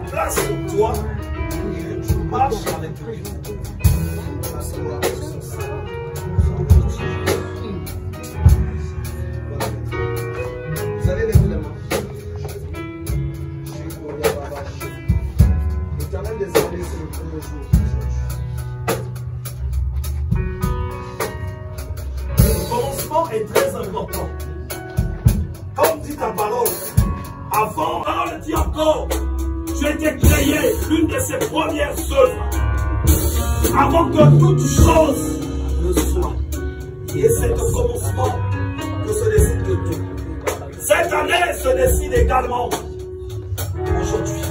place pour toi et que tu marches avec lui. Vous allez lever les mains. L'Éternel des armées, c'est le premier jour. Le commencement est très important. Comme dit ta parole, avant, parole dit encore, tu étais créé l'une de ses premières œuvres. Avant que toute chose ne soit. Et c'est au commencement que se décide de tout. Cette année se décide également aujourd'hui.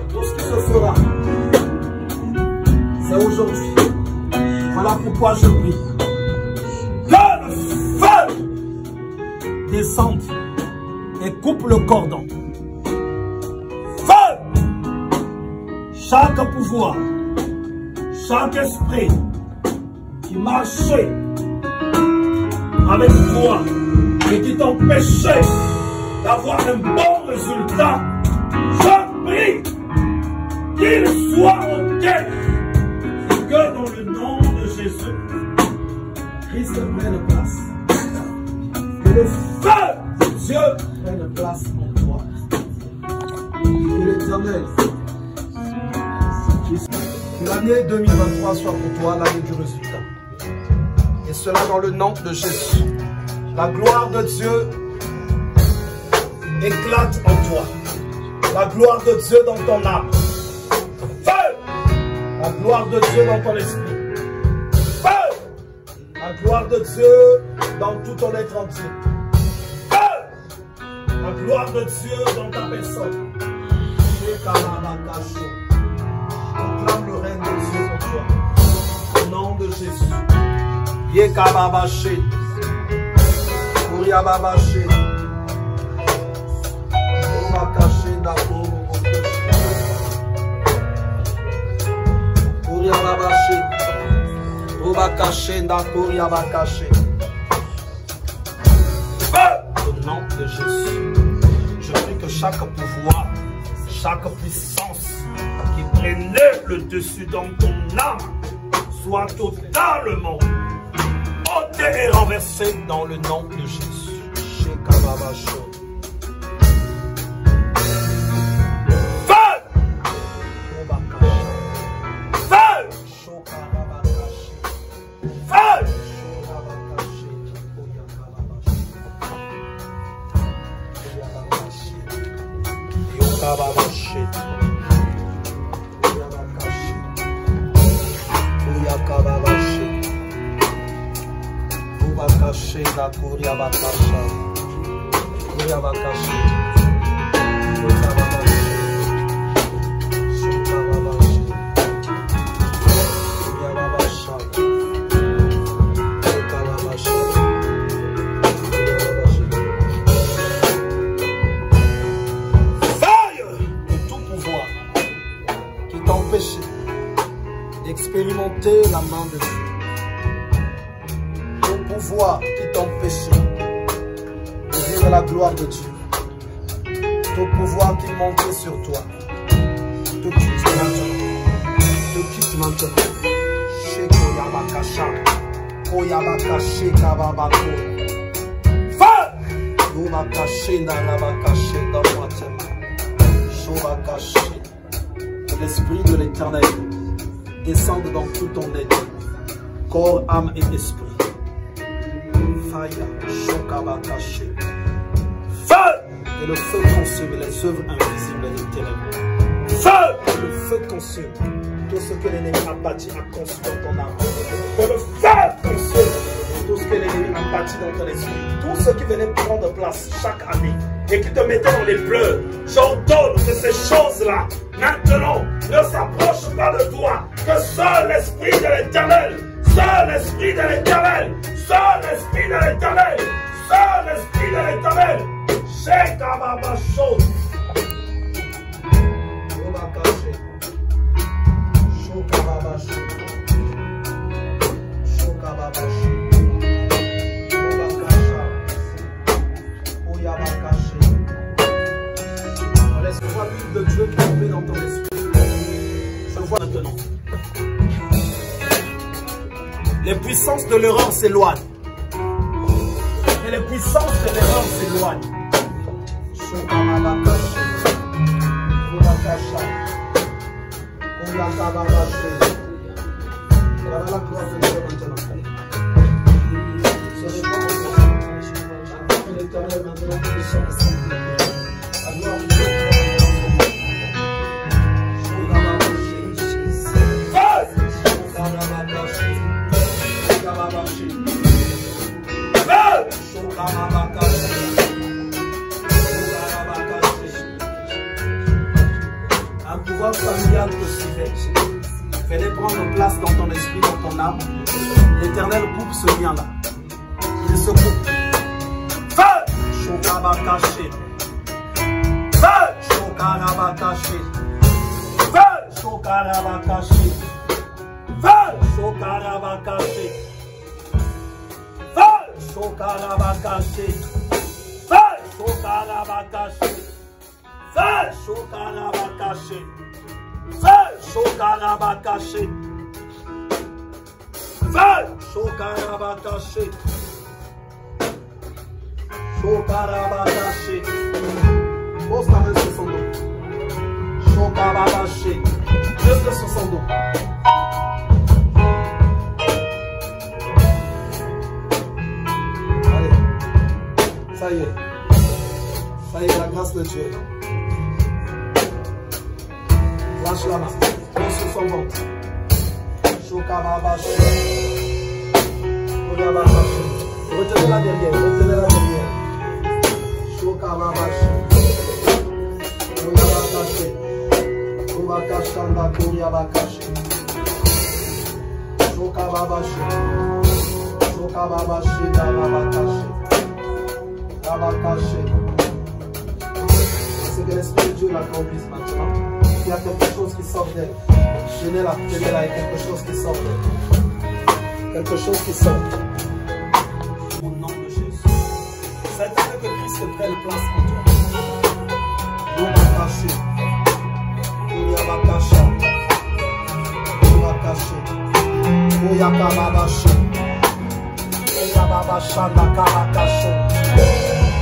Tout ce qui se fera, c'est aujourd'hui. Voilà pourquoi je prie. Que le feu descende et coupe le cordon. Feu! Chaque pouvoir, chaque esprit qui marchait avec toi et qui t'empêchait d'avoir un bon résultat, je prie qu'il soit ôté. Et que dans le nom de Jésus, Christ prenne place. Que le feu de Dieu prenne place en toi. Que l'Éternel, que l'année 2023 soit pour toi l'année du résultat. Et cela dans le nom de Jésus. La gloire de Dieu éclate en toi. La gloire de Dieu dans ton âme. Feu! La gloire de Dieu dans ton esprit. Feu! La gloire de Dieu dans tout ton être entier. Feu! La gloire de Dieu dans ta personne. Proclame le règne de Dieu pour toi. Au nom de Jésus. Yekababaché. Kuriababaché. Omakaché Dako. Kuriababaché. Omakaché Dako Yabakaché. Au nom de Jésus. Je prie que chaque pouvoir, chaque puissance qui prenait le dessus dans ton âme soit totalement ôté et renversé dans le nom de Jésus. Feu! Feu! Feu! D'expérimenter la main de Dieu. Ton pouvoir qui t'empêchait de vivre la gloire de Dieu. Ton pouvoir qui montait sur toi. Te quitte maintenant. Te quitte maintenant. Sheko Yabakasha. Koyabakashi Kababako. Feu! Yobakashi Narabakashi dans moi tellement. Shobakashi. Que l'esprit de l'Éternel descende dans tout ton être, corps, âme et esprit. Fire, Shokabakashi. Feu! Que le feu consume les œuvres invisibles des ténèbres. Feu! Que le feu consume tout ce que l'ennemi a bâti, a conçu dans ton âme. Que le feu consume tout ce que l'ennemi a bâti dans ton esprit. Tout ce qui venait prendre place chaque année et qui te mettait dans les pleurs. J'ordonne que ces choses-là, maintenant, ne s'approchent pas de toi. Que seul l'Esprit de l'Éternel, seul l'Esprit de l'Éternel, seul l'Esprit de l'Éternel, seul l'Esprit de l'Éternel, Shekababasho. Shobakashi. Shokababashi. Shokababashi. l'esprit. Je vois l'huile de Dieu tomber dans ton esprit. Je vois maintenant. Les puissances de l'erreur s'éloignent. Et les puissances de l'erreur s'éloignent. Un pouvoir familial te suivait. Fallait prendre place dans ton esprit, dans ton âme. L'Éternel coupe ce lien-là. Il se coupe. Feu! Chokabakaché. Feu! Chokarabakaché. Feu! Chokarabakaché. Feu! Chokarabakaché. Feu! Chokarabakaché. Feu! Chokarabakaché. Feu! Chokarabakaché. Feu! Chokarabakaché. Feu! Chokarabakaché. Chokarabakaché. Pose ta main sur son dos. Chokarabakaché. Juste sur son dos. Allez. Ça y est. Ça y est, la grâce de Dieu. Lâche la main. Pose sur son ventre. Chokarabakaché. Retenez-la derrière, retenez-la derrière. Chokarabakaché. Chokarabakaché. Chokarabakaché. Chokarabakaché. Chokarabakaché. Chokarabakaché. C'est que l'Esprit de Dieu la conduise maintenant. Il y a quelque chose qui sort d'elle. Tenez-la, tenez-la, il y a quelque chose qui sort d'elle. Quelque chose qui sort. Au nom de Jésus. C'est vrai que Christ prenne place en toi. On va cacher. On va cacher. On va cacher. On va cacher.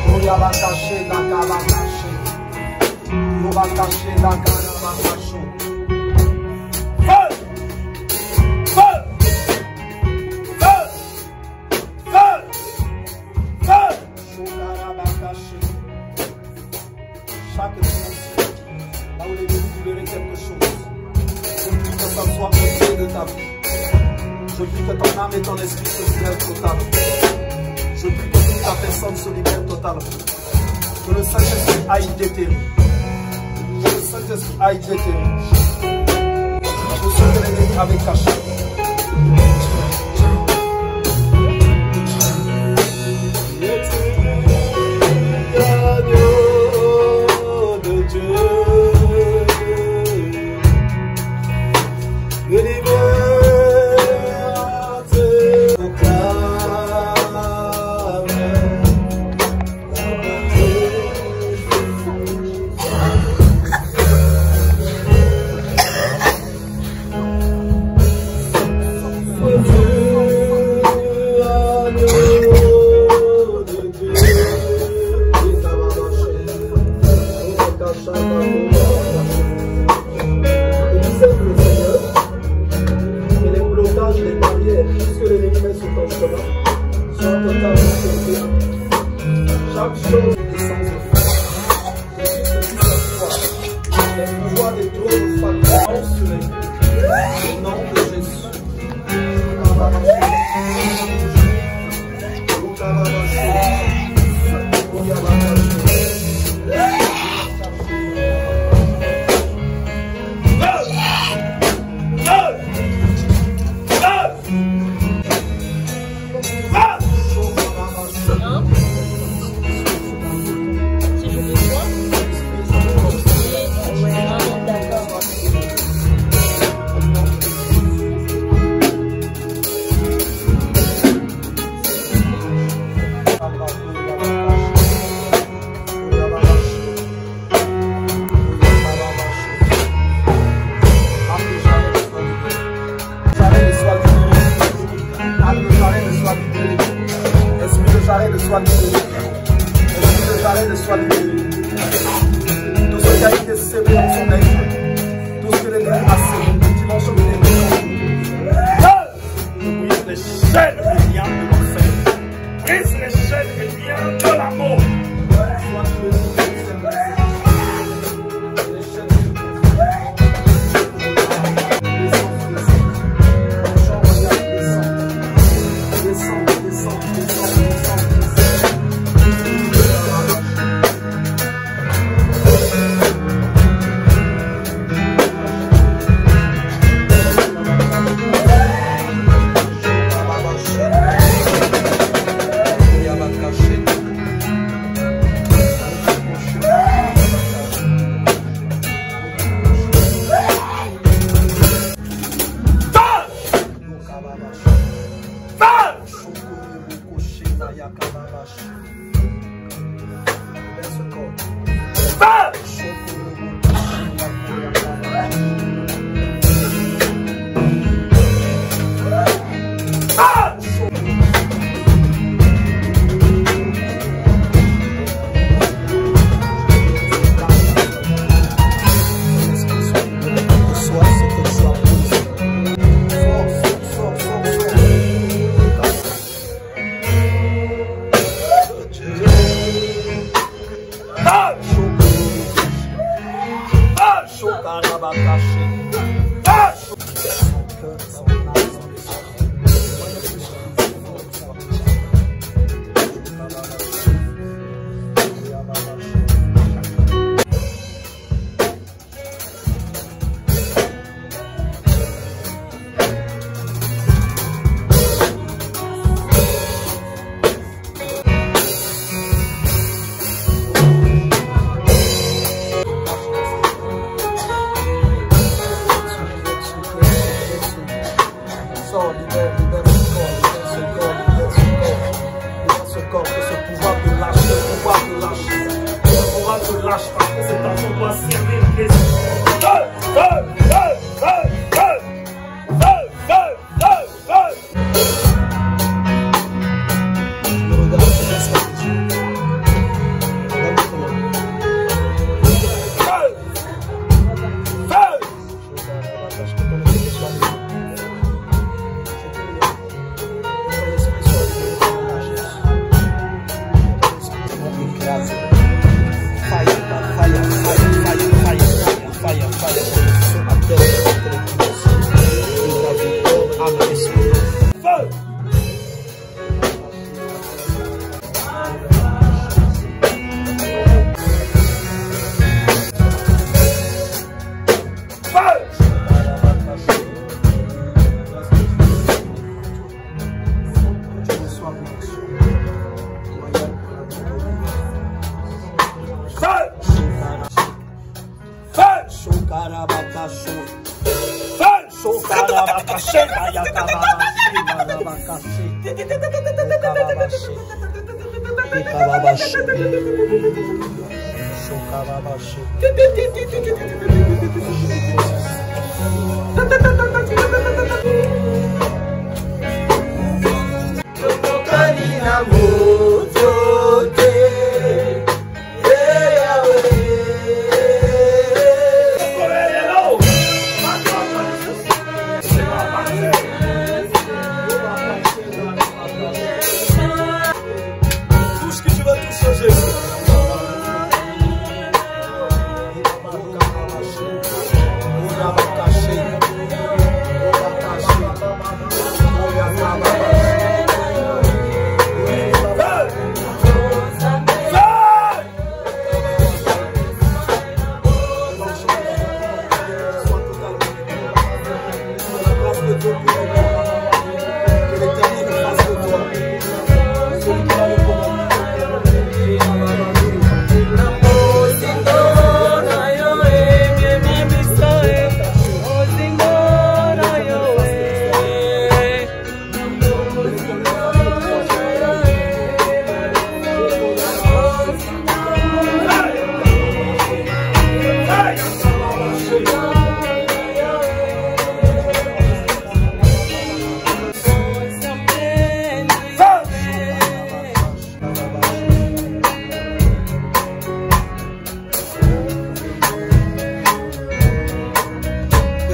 On va cacher. On va cacher. On va cacher la carabacachon. Feu! Feu! Feu! Feu! Feu! Chokarabakaché. Chaque dimanche, là où les deux vous verrez quelque chose, je prie que ça soit ôté de ta vie. Je prie que ton âme et ton esprit se libèrent totalement. Je prie que toute ta personne se libère totalement. Que le Saint-Esprit aille déterrer. Que le Saint-Esprit aille déterrer. Tout ce que l'ennemi avait caché. De Dieu, de liberté, chaque chose est sans effet. Les pouvoirs des trônes fatals sur les au nom de Jésus. faible soit libéré. Tout ce qui a été sémé dans son être, tout ce que l'ennemi a sémé, une dimension de l'ennemi. Brise les chaînes et liens de l'enfer. Brise les chaînes et liens de l'amour.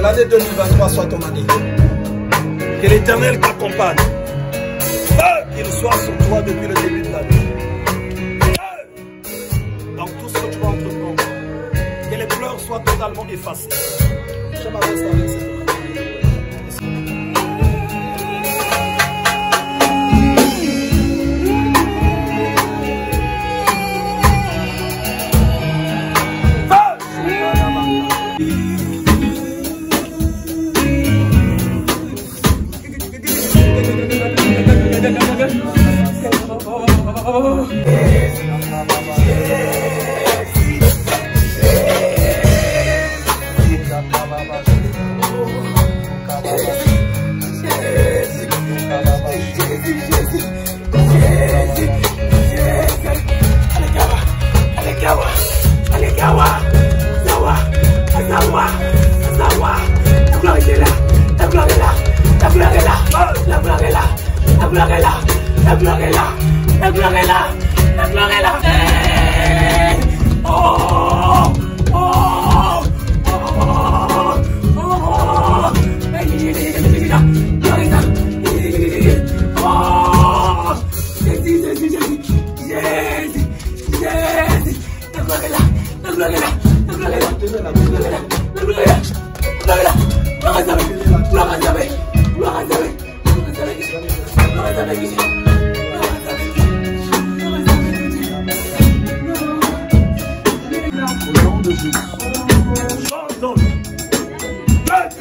Que l'année 2023 soit ton année. Que l'Éternel t'accompagne. Qu'il soit sur toi depuis le début de l'année. Dans tout ce que tu vas entreprendre. Que les pleurs soient totalement effacées. Je m'avance avec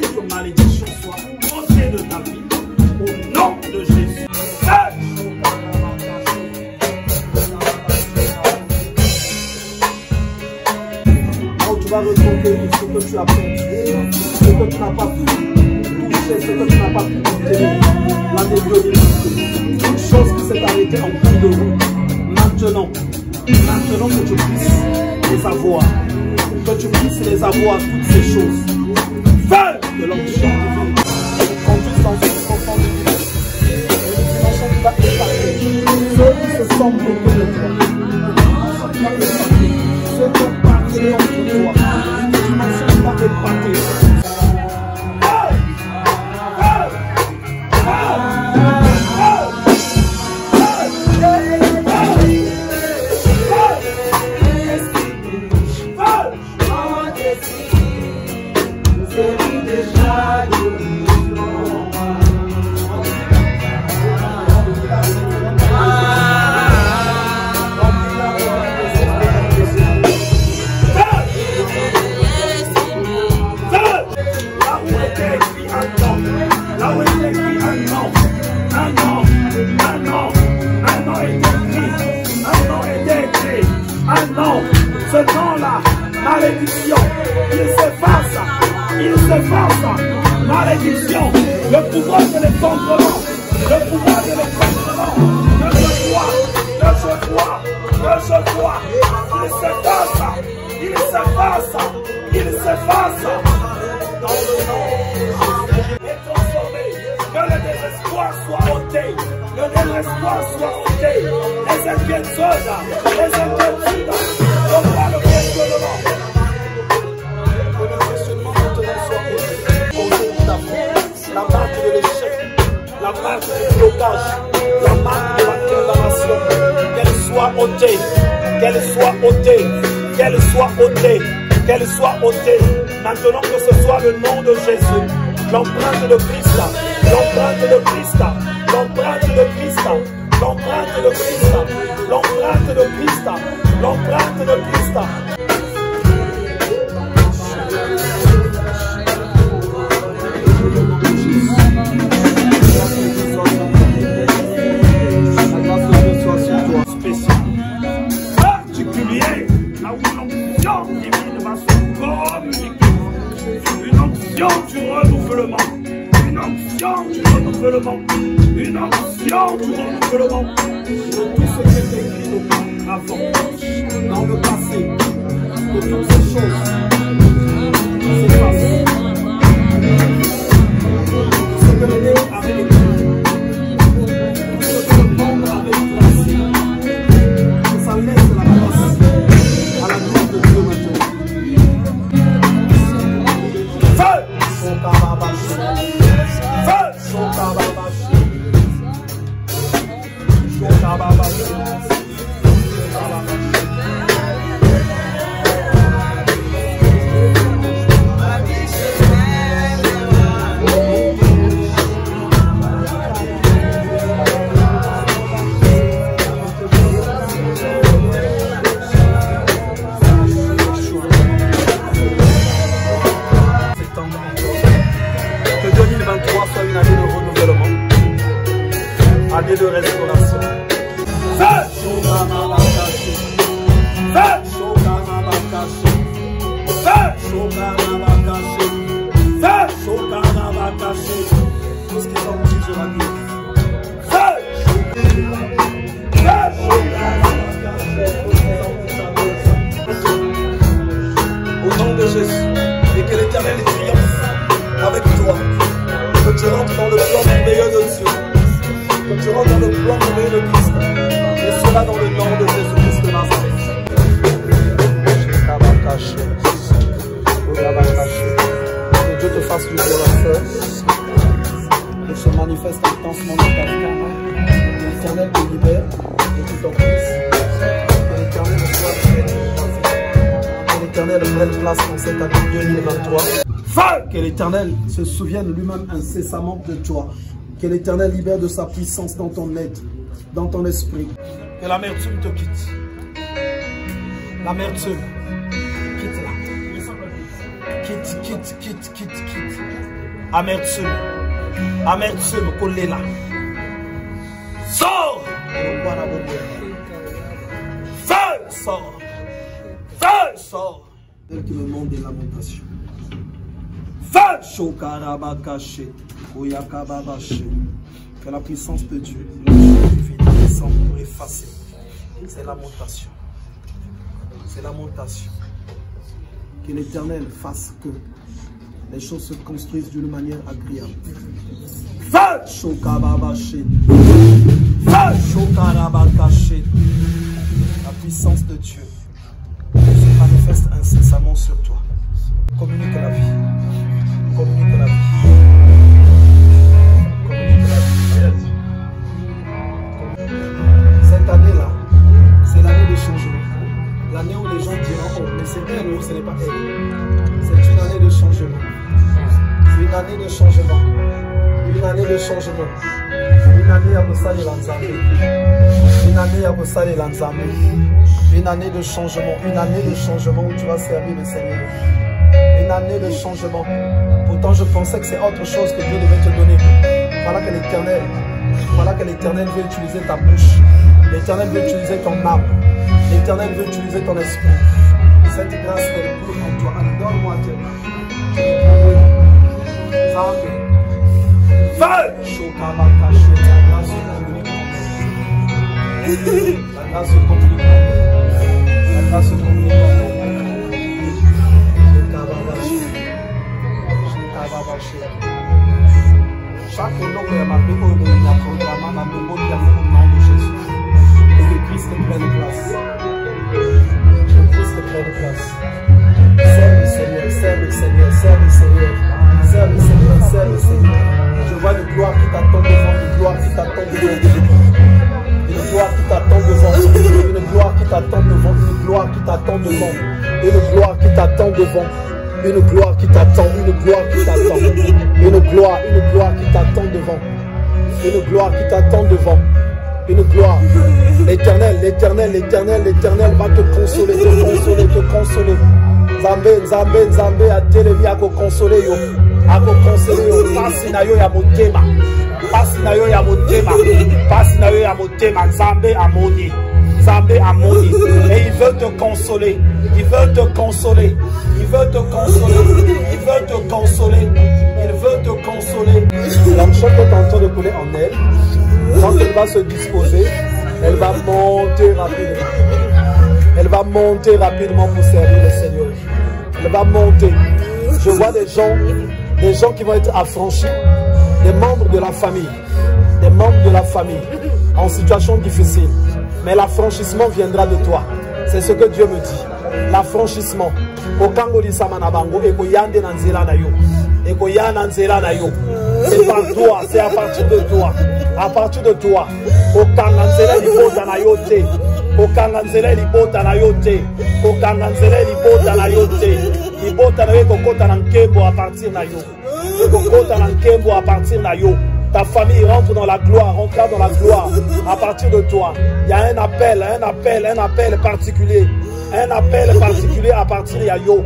cette malédiction soit ôtée de ta vie au nom de Jésus. Quand tu vas reconquérir ce que tu as perdu, ce que tu n'as pas pu toucher, ce que tu n'as pas pu obtenir, l'année 2022, une chose qui s'est arrêtée en cours de route. Maintenant que tu puisses les avoir, que tu puisses les avoir, toutes ces choses. Feu de l'onction divine, conduise dans une profonde vie. Une dimension qui va épargner ceux qui se sentent autour de toi. Ceux qui ont parlé contre toi. Une dimension qui va épargner. Ce nom-là, malédiction, il s'efface, malédiction, le pouvoir de l'effondrement, de je vois, il s'efface, dans le nom est transformé, que le désespoir soit ôté, les inquiétudes, donc pas le questionnement. Que le questionnement maintenant soit autour de ta vie. La marque de l'échec, la marque du blocage, la marque de la condamnation, qu'elle soit ôtée, maintenant que ce soit le nom de Jésus, l'empreinte de Christ, l'empreinte de Christ, l'empreinte de Christ, l'empreinte de Christ, l'empreinte de Christ, l'empreinte de Christ. Particulier, là où l'onction divine va se communiquer, une onction du renouvellement, une onction du renouvellement, une onction du renouvellement de tout ce qui est écrit avant, dans le passé, de toutes ces choses s'effacent. Ce que l'ennemi avait écrit, ce que le monde avait placé, que ça laisse la place à la gloire de Dieu maintenant. Feu! nouvelle classe en cette année 2023. Feu! Que l'Éternel se souvienne lui-même incessamment de toi. Que l'Éternel libère de sa puissance dans ton être, dans ton esprit. Que l'amertume te quitte. L'amertume, quitte-la. Quitte. Amertume, collez-la. Sors! Feu! Sors! Feu! Sors! Celle qui me montre des lamentations. Feu! Shokarabakache, Oyakababache. Que la puissance de Dieu descende pour effacer. C'est lamentation. C'est lamentation. Que l'Éternel fasse que les choses se construisent d'une manière agréable. Feu! Shokababache. Feu! Shokarabakache. La puissance de Dieu se manifeste incessamment sur toi. Communique la vie. Communique la vie. Communique la vie. Cette année-là, c'est l'année de changement. L'année où les gens diront, oh, mais c'est elle ou ce n'est pas elle. C'est une année de changement. Une année de changement. Une année de changement. Une année à Bossali Lanzamé. Une année à Bossali Lanzamé. Une année de changement. Une année de changement où tu vas servir le Seigneur. Une année de changement. Pourtant, je pensais que c'est autre chose que Dieu devait te donner. Voilà que l'Éternel veut utiliser ta bouche. L'Éternel veut utiliser ton âme. L'Éternel veut utiliser ton esprit. Cette grâce qu'elle coule en toi. Donne-moi tes mains. Feu! La grâce se communique. La grâce se communique. Chaque nom que ma Bible a programmé dans le nom de Jésus. Et que Christ prenne place. Que Christ prenne place. Serve le Seigneur, serve le Seigneur, serve le Seigneur. Serve le Seigneur, serve le Seigneur. Je vois une gloire qui t'attend devant, une gloire qui t'attend devant. Une gloire qui t'attend devant. Une gloire qui t'attend devant. Une gloire qui t'attend devant. Une gloire qui t'attend devant. Une gloire qui t'attend, une gloire qui t'attend, une gloire qui t'attend devant, une gloire qui t'attend devant, une gloire. L'Éternel va te consoler, te consoler. Nzambe a télévi à te consoler yo, Pasi na yo ya motema, Nzambe amoni, et il veut te consoler, il veut te consoler. L'onction est en train de couler en elle. Quand elle va se disposer, elle va monter rapidement pour servir le Seigneur. Elle va monter. Je vois des gens qui vont être affranchis, des membres de la famille, en situation difficile. Mais l'affranchissement viendra de toi. C'est ce que Dieu me dit. L'affranchissement. C'est par toi, c'est à partir de toi. À partir de toi. Ta famille rentre dans la gloire, rentrera dans la gloire à partir de toi. Il y a un appel particulier. Un appel particulier à partir de Yo.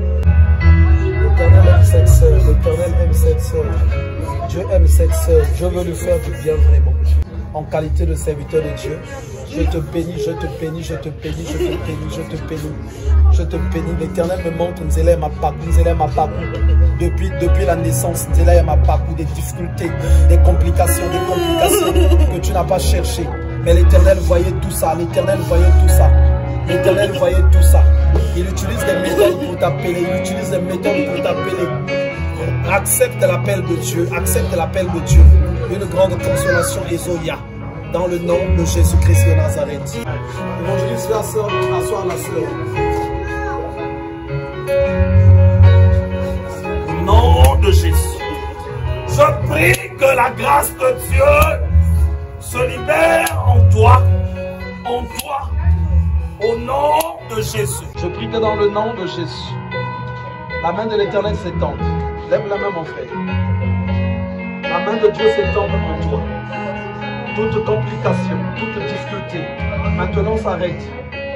L'Éternel aime cette sœur, Dieu aime cette sœur. Je veux lui faire du bien vraiment. En qualité de serviteur de Dieu, je te bénis. L'Éternel me montre Nzela Mapakou. Depuis la naissance, Nzela Mapakou, des difficultés, des complications que tu n'as pas cherché. Mais l'Éternel voyait tout ça. Il utilise des méthodes pour t'appeler. Accepte l'appel de Dieu. Une grande consolation Ezoya. Dans le nom de Jésus-Christ de Nazareth. Évangéliste la sœur, asseoir la sœur. Au nom de Jésus. Je prie que la grâce de Dieu se libère en toi. Au nom de Jésus. Je prie que dans le nom de Jésus, La main de l'Éternel s'étend. Lève la main, mon frère. La main de Dieu s'étend en toi. Toute complication, toute difficulté, maintenant s'arrête.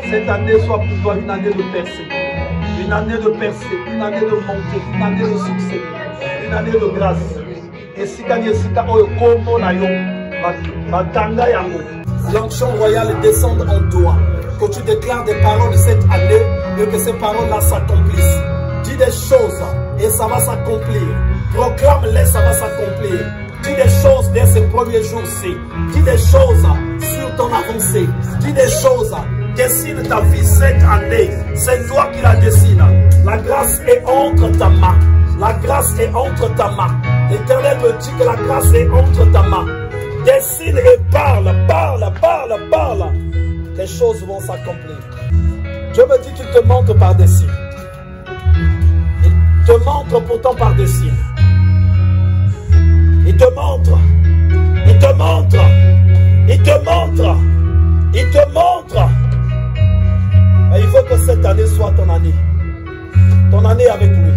Cette année soit pour toi une année de percée. Une année de percée, une année de montée, une année de succès, une année de grâce. Et si l'onction royale descende en toi. Que tu déclares des paroles de cette année et que ces paroles-là s'accomplissent. Dis des choses et ça va s'accomplir. Proclame-les, ça va s'accomplir. Dis des choses dès ces premiers jours-ci. Dis des choses sur ton avancée. Dis des choses. Dessine ta vie cette année. C'est toi qui la dessine. La grâce est entre ta main. La grâce est entre ta main. L'Éternel me dit que la grâce est entre ta main. Dessine et parle, parle, parle, parle. Les choses vont s'accomplir. Dieu me dit qu'il te montre par des signes. Il te montre pourtant par des signes. Il te montre. Il te montre. Il te montre. Il te montre. Et il faut que cette année soit ton année. Ton année avec lui.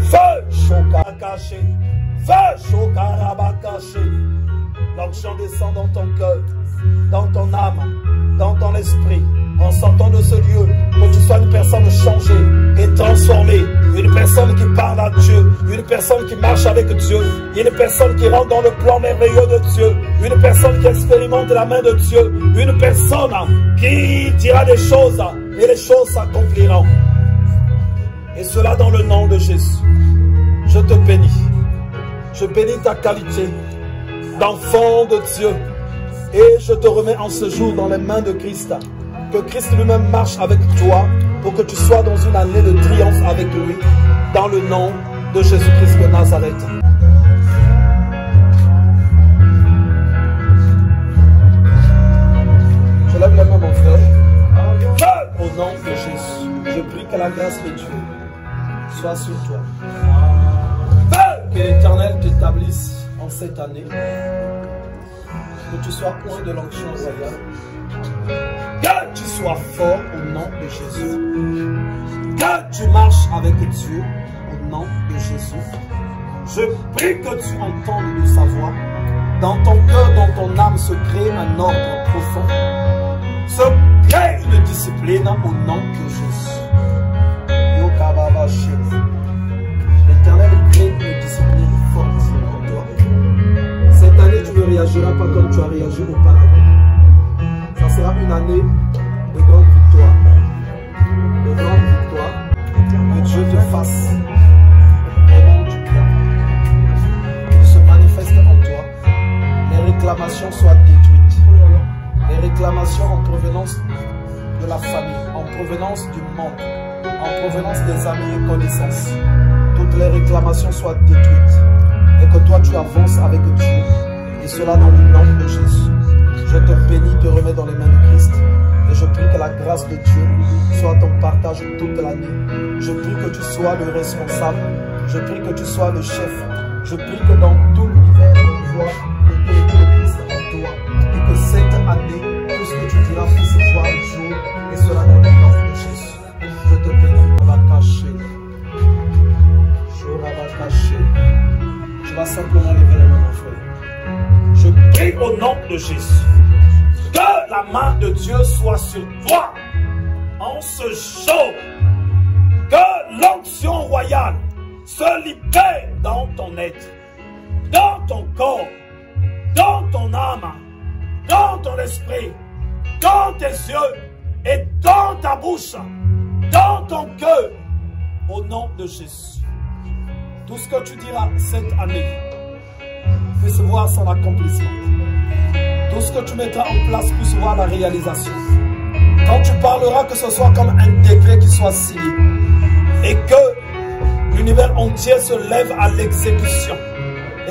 Feu Shokarakaché. Feu Shokarabakaché. L'onction descend dans ton cœur, dans ton âme, dans ton esprit. En sortant de ce lieu, que tu sois une personne changée et transformée, une personne qui parle à Dieu, une personne qui marche avec Dieu, une personne qui rentre dans le plan merveilleux de Dieu, une personne qui expérimente la main de Dieu, une personne qui dira des choses et les choses s'accompliront. Et cela dans le nom de Jésus. Je te bénis. Je bénis ta qualité d'enfant de Dieu. Et je te remets en ce jour dans les mains de Christ. Que Christ lui-même marche avec toi pour que tu sois dans une année de triomphe avec lui. Dans le nom de Jésus-Christ de Nazareth. Je lève la main, mon frère. Au nom de Jésus, je prie que la grâce de Dieu soit sur toi. Que l'Éternel t'établisse en cette année. Que tu sois point de l'onction royale. Que tu sois fort au nom de Jésus. Que tu marches avec Dieu au nom de Jésus. Je prie que tu entendes de sa voix. Dans ton cœur, dans ton âme se crée un ordre profond. Se crée une discipline au nom de Jésus. L'Éternel crée une discipline forte en toi. Cette année, tu ne réagiras pas comme tu as réagi auparavant. Ça sera une année de grande victoire. De grande victoire. Que Dieu te fasse vraiment du bien. Qu'il se manifeste en toi. Les réclamations soient détruites. Les réclamations en provenance de la famille, en provenance du monde, en provenance des amis et connaissances. Toutes les réclamations soient détruites. Et que toi tu avances avec Dieu. Et cela dans le nom de Jésus. Je te bénis, te remets dans les mains de Christ. Et je prie que la grâce de Dieu soit ton partage toute l'année. Je prie que tu sois le responsable. Je prie que tu sois le chef. Je prie que dans tout l'univers, on voit l'autorité de Christ en toi. Et que cette année, tout ce que tu diras puisse voir le jour. Et cela dans le nom de Jésus. Je te bénis, on va cacher. Tu vas simplement lever les mains, mon frère. Je prie au nom de Jésus que la main de Dieu soit sur toi en ce jour. Que l'onction royale se libère dans ton être, dans ton corps, dans ton âme, dans ton esprit, dans tes yeux et dans ta bouche, dans ton cœur, au nom de Jésus. Tout ce que tu diras cette année puisse voir son accomplissement. Tout ce que tu mettras en place puisse voir la réalisation. Quand tu parleras, que ce soit comme un décret qui soit signé. Et que l'univers entier se lève à l'exécution.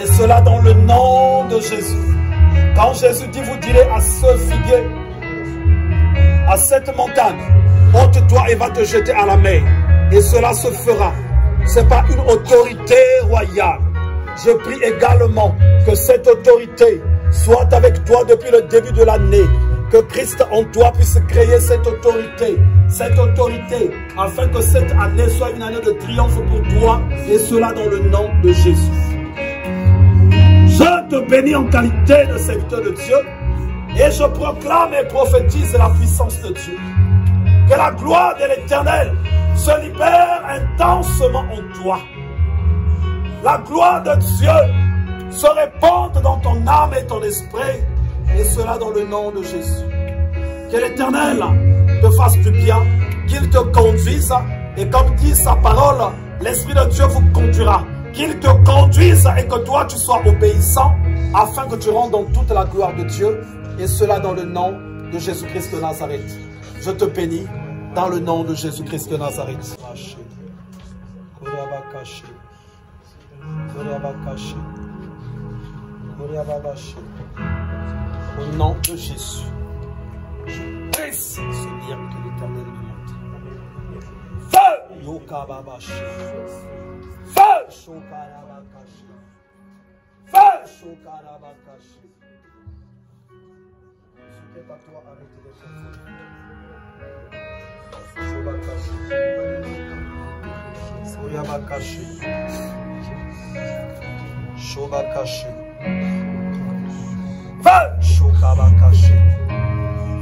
Et cela dans le nom de Jésus. Quand Jésus dit, vous direz à ce figuier, à cette montagne, ôte-toi et va te jeter à la mer. Et cela se fera. Ce n'est pas une autorité royale. Je prie également que cette autorité soit avec toi depuis le début de l'année. Que Christ en toi puisse créer cette autorité, cette autorité, afin que cette année soit une année de triomphe pour toi, et cela dans le nom de Jésus. Je te bénis en qualité de serviteur de Dieu, et je proclame et prophétise la puissance de Dieu. Que la gloire de l'Éternel se libère intensement en toi. La gloire de Dieu se répande dans ton âme et ton esprit, et cela dans le nom de Jésus. Que l'Éternel te fasse du bien, qu'il te conduise, et comme dit sa parole, l'Esprit de Dieu vous conduira. Qu'il te conduise et que toi tu sois obéissant, afin que tu rentres dans toute la gloire de Dieu, et cela dans le nom de Jésus-Christ de Nazareth. Je te bénis dans le nom de Jésus-Christ de Nazareth. Au nom de Jésus, je brise ce lien que l'Éternel me montre. Feu! Yokababashi. Feu! Shokarabakashi. Feu! Shokarabakashi. Ce qui est à toi, arrêtez de faire. Shobakashi. Soyabakashi. Shobakashi. Feu! Shokabakashi.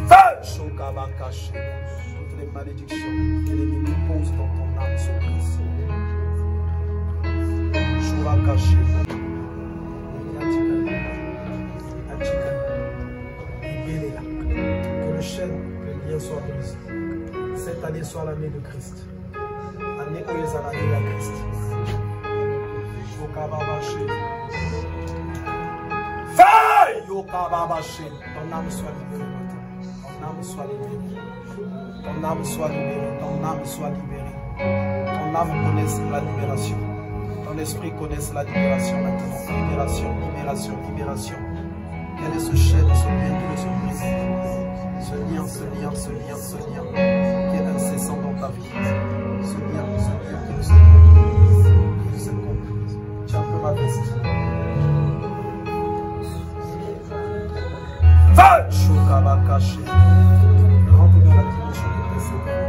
Feu! Shokabakashi. Toutes les malédictions que l'ennemi pose dans ton âme sont prises. Shobakashi. Que le chêne, que le lien soit brisé. Cette année soit l'année de Christ. Année où les années de Christ. Shokababashi. Feu! Yokababashi. Ton âme soit libérée maintenant. Ton âme soit libérée. Ton âme soit libérée. Ton âme soit libérée. Ton âme connaisse la libération. Ton esprit connaisse la libération maintenant. Libération, libération, libération. Quel est ce chêne, ce lien qui veut se briser? Ce lien, ce lien, ce lien, ce lien qui est incessant dans ta vie. Ce lien qui veut se briser. Qui veut se couper. Tiens un peu ma veste. Feu! Shokabakashi. Rentre dans la dimension de tes secrets.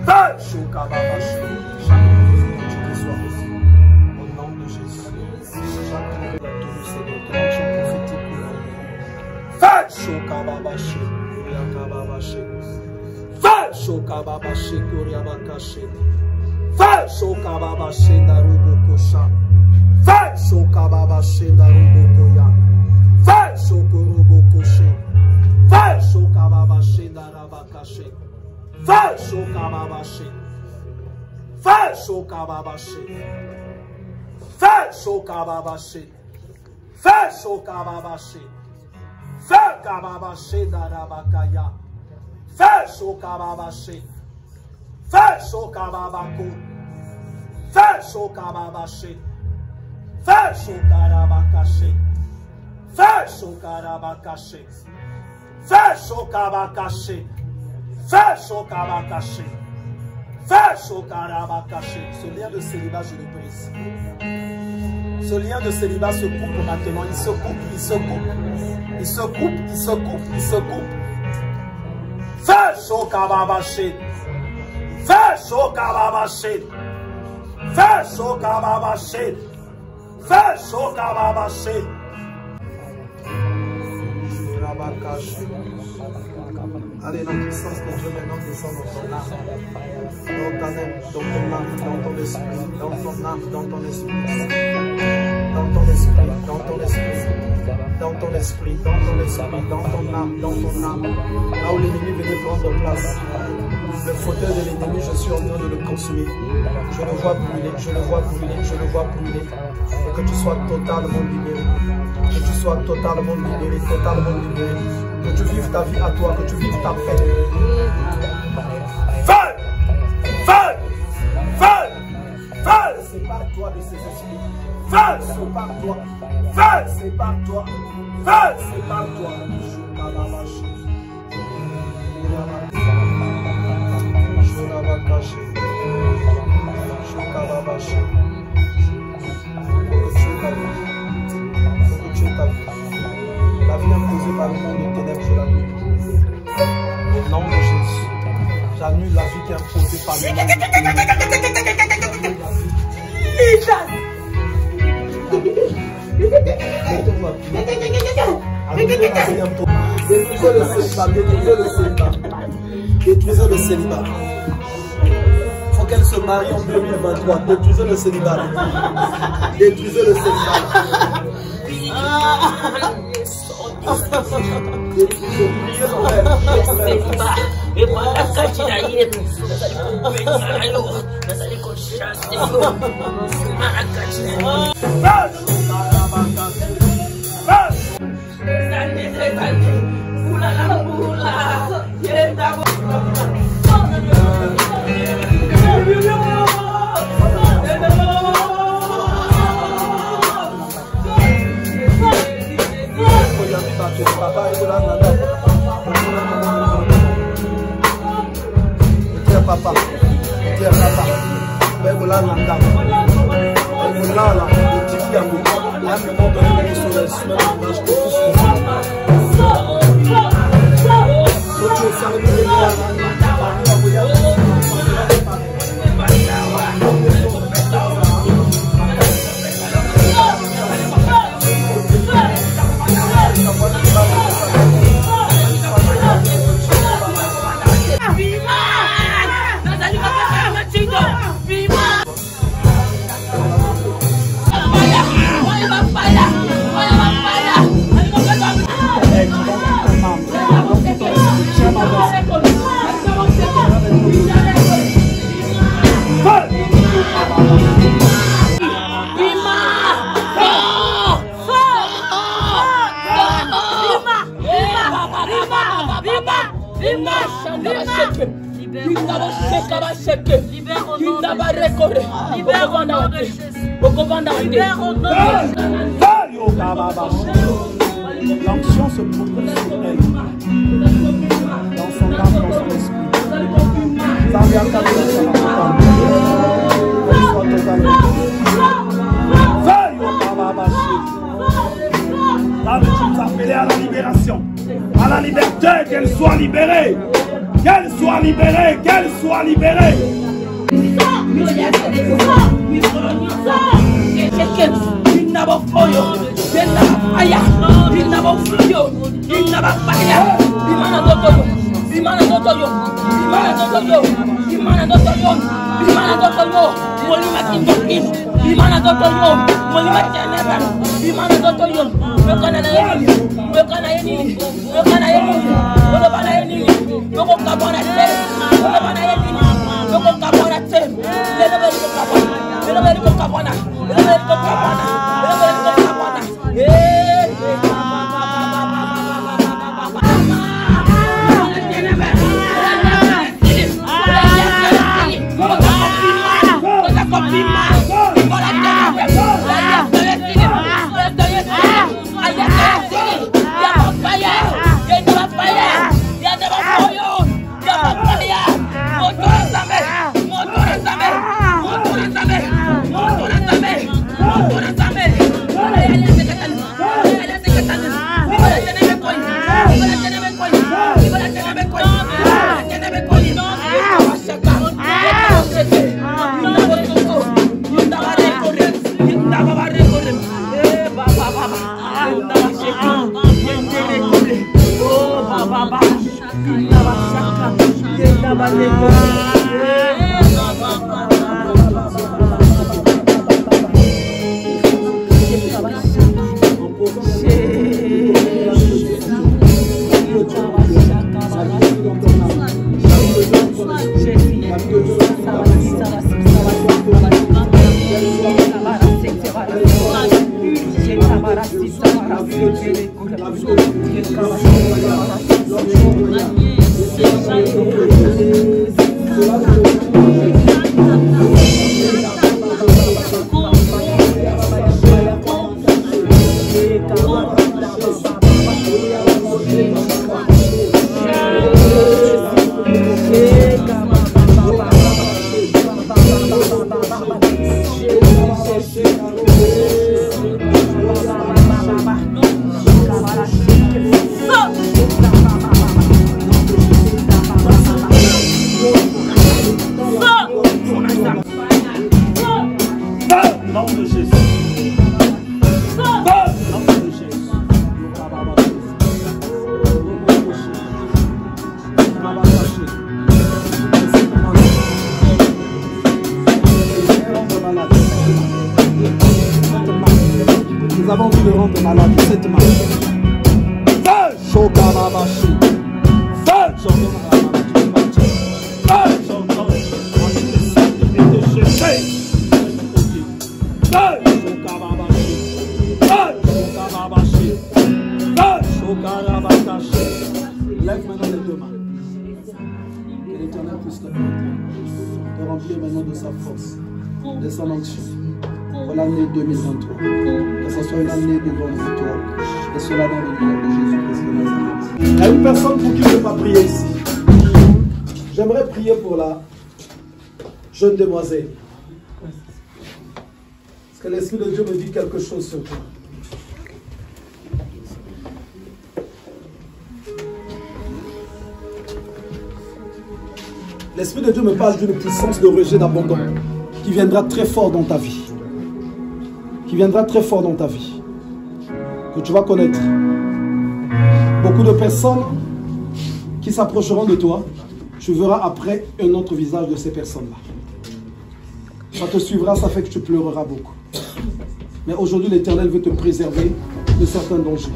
Feu! Shokababashi. Chaque chose que tu soit reçu. Au nom de Jésus. Chaque chose que tu as Seigneur. Que l'action prophétique pour nous. Feu! Shokababashi. Yakababashi. Feu! Shokababashi. Koryabakashi. Feu! Shokababashi. Narubokosha. Feu! Shokababashi. Narubokoya. Feu! Shokorobokoshe. Feu! Shokababashi. Narabakashi. Feu! Shokababashi. Feu! Shokababashi. Feu! Shokababashi. Feu! Shokababashi. Feu! Kababashi. Narabakaya. Feu! Shokababashi. Feu! Shokababako. Feu! Shokababashi. Feu! Shokarabakashi. Feu! Shokarabakashi. Feu! Shokabakashi. Feu! Shokabakashi. Feu! Shokarabakashi. Ce lien de célibat, je le brise. Ce lien de célibat se coupe maintenant. Il se coupe, il se coupe. Il se coupe, il se coupe, il se coupe. Feu! Shokababashi. Feu! Shokababashi. Feu! Shokababashi. Feu! Shokababashi. Allez, la puissance de Dieu maintenant descend dans ton âme, dans ta âme, dans ton âme, dans ton esprit, dans ton âme, dans ton esprit, dans ton esprit, dans ton esprit, dans ton esprit, dans ton esprit, dans ton âme, dans ton âme. Là où l'ennemi venait prendre place, le fauteuil de l'ennemi, je suis en train de le consumer. Je le vois brûler, je le vois brûler, je le vois brûler. Et que tu sois totalement libéré. Que tu sois totalement libéré, totalement libéré. Que tu vives ta vie à toi, que tu vives ta paix. Feu! Feu! Feu! Feu! Sépare-toi de ces esprits. Feu! Sépare-toi. Feu! Sépare-toi. Feu! Sépare-toi. La vie imposée par le monde des ténèbres, je la vis. Au nom de Jésus, J'annule la vie qui est imposée par le Détruisez le célibat, détruisez le célibat. Détruisez le célibat. Il faut qu'elle se marie en 2023. Détruisez le célibat. Détruisez le célibat. Papa, l'onction se propose sur elle, dans son âme, dans son esprit. Là, tu nous as appelé à la libération, à la liberté, qu'elle soit libérée, qu'elle soit libérée, qu'elle soit libérée. Nous avons envie de rendre malade cette main. Feu! Chokarabashi. Feu! J'ordonne à la maladie de partir. Feu! J'ordonne à toutes les salles de jeter. Feu! Chokarabashi. Feu! Chokarabashi. Feu! Chokarabakashi. Lève maintenant les deux mains. Que l'Éternel puisse te remplir maintenant de sa force, de son onction. Pour l'année 2023. Que ce soit une année de grande victoire. Et cela dans le nom de Jésus-Christ de Nazareth. Il y a une personne pour qui je ne vais pas prier ici. J'aimerais prier pour la jeune demoiselle. Parce que l'Esprit de Dieu me dit quelque chose sur toi. L'Esprit de Dieu me parle d'une puissance de rejet d'abandon qui viendra très fort dans ta vie. Qui viendra très fort dans ta vie. Que tu vas connaître. Beaucoup de personnes qui s'approcheront de toi. Tu verras après un autre visage de ces personnes-là. Ça te suivra, ça fait que tu pleureras beaucoup. Mais aujourd'hui, l'Éternel veut te préserver de certains dangers.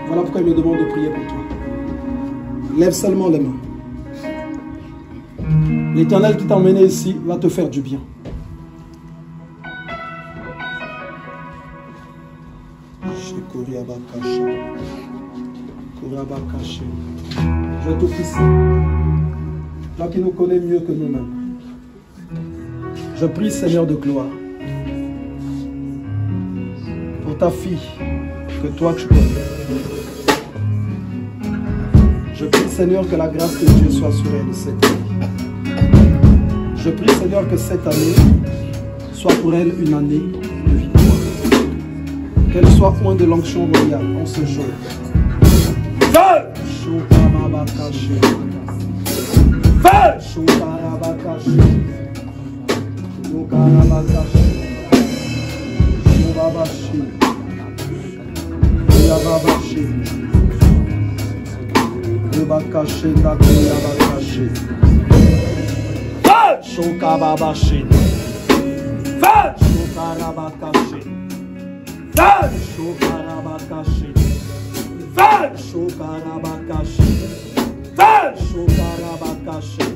Voilà pourquoi il me demande de prier pour toi. Lève seulement les mains. L'Éternel qui t'a emmené ici va te faire du bien. Je te prie, toi qui nous connais mieux que nous-mêmes. Je prie, Seigneur de gloire, pour ta fille que toi tu connais. Je prie, Seigneur, que la grâce de Dieu soit sur elle cette année. Je prie, Seigneur, que cette année soit pour elle une année de victoire. Qu'elle soit point de l'onction royale en ce jour. Feu! Chokarabakashi. Feu! Chokarabakashi. Chokarabakashi. Chorabashi. Chorabashi. Chorabashi. Chorabashi. Feu! Chokarabakashi. Feu! Chokarabakashi. Feu! Chokarabakashi. Feu! Chokarabakashi. Feu! Chokarabakashi.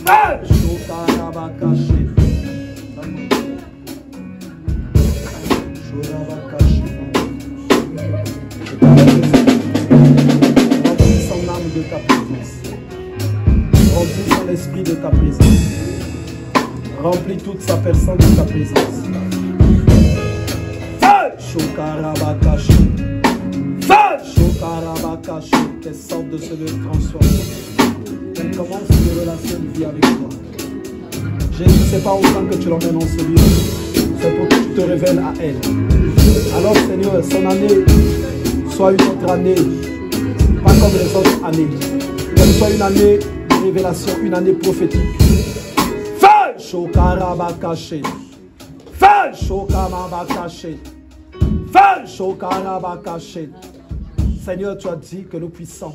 Feu! Chokarabakashi. Chorabakashi. Remplis son âme de ta présence. Remplis son esprit de ta présence. Remplis toute sa personne de ta présence. Feu! Chokarabakashi. Feu! Chokarabakashi. Qu'elle sorte de ce lieu transformé. Qu'elle commence une relation de vie avec toi. Jésus, ce n'est pas autant que tu l'emmènes en ce lieu. C'est pour que tu te révèles à elle. Alors Seigneur, son année soit une autre année. Pas comme les autres années. Qu'elle soit une année de révélation, une année prophétique. Feu! Chokarabakashi. Feu! Chokarabakashi. Feu! Chokarabakashi. Seigneur, tu as dit que nous puissions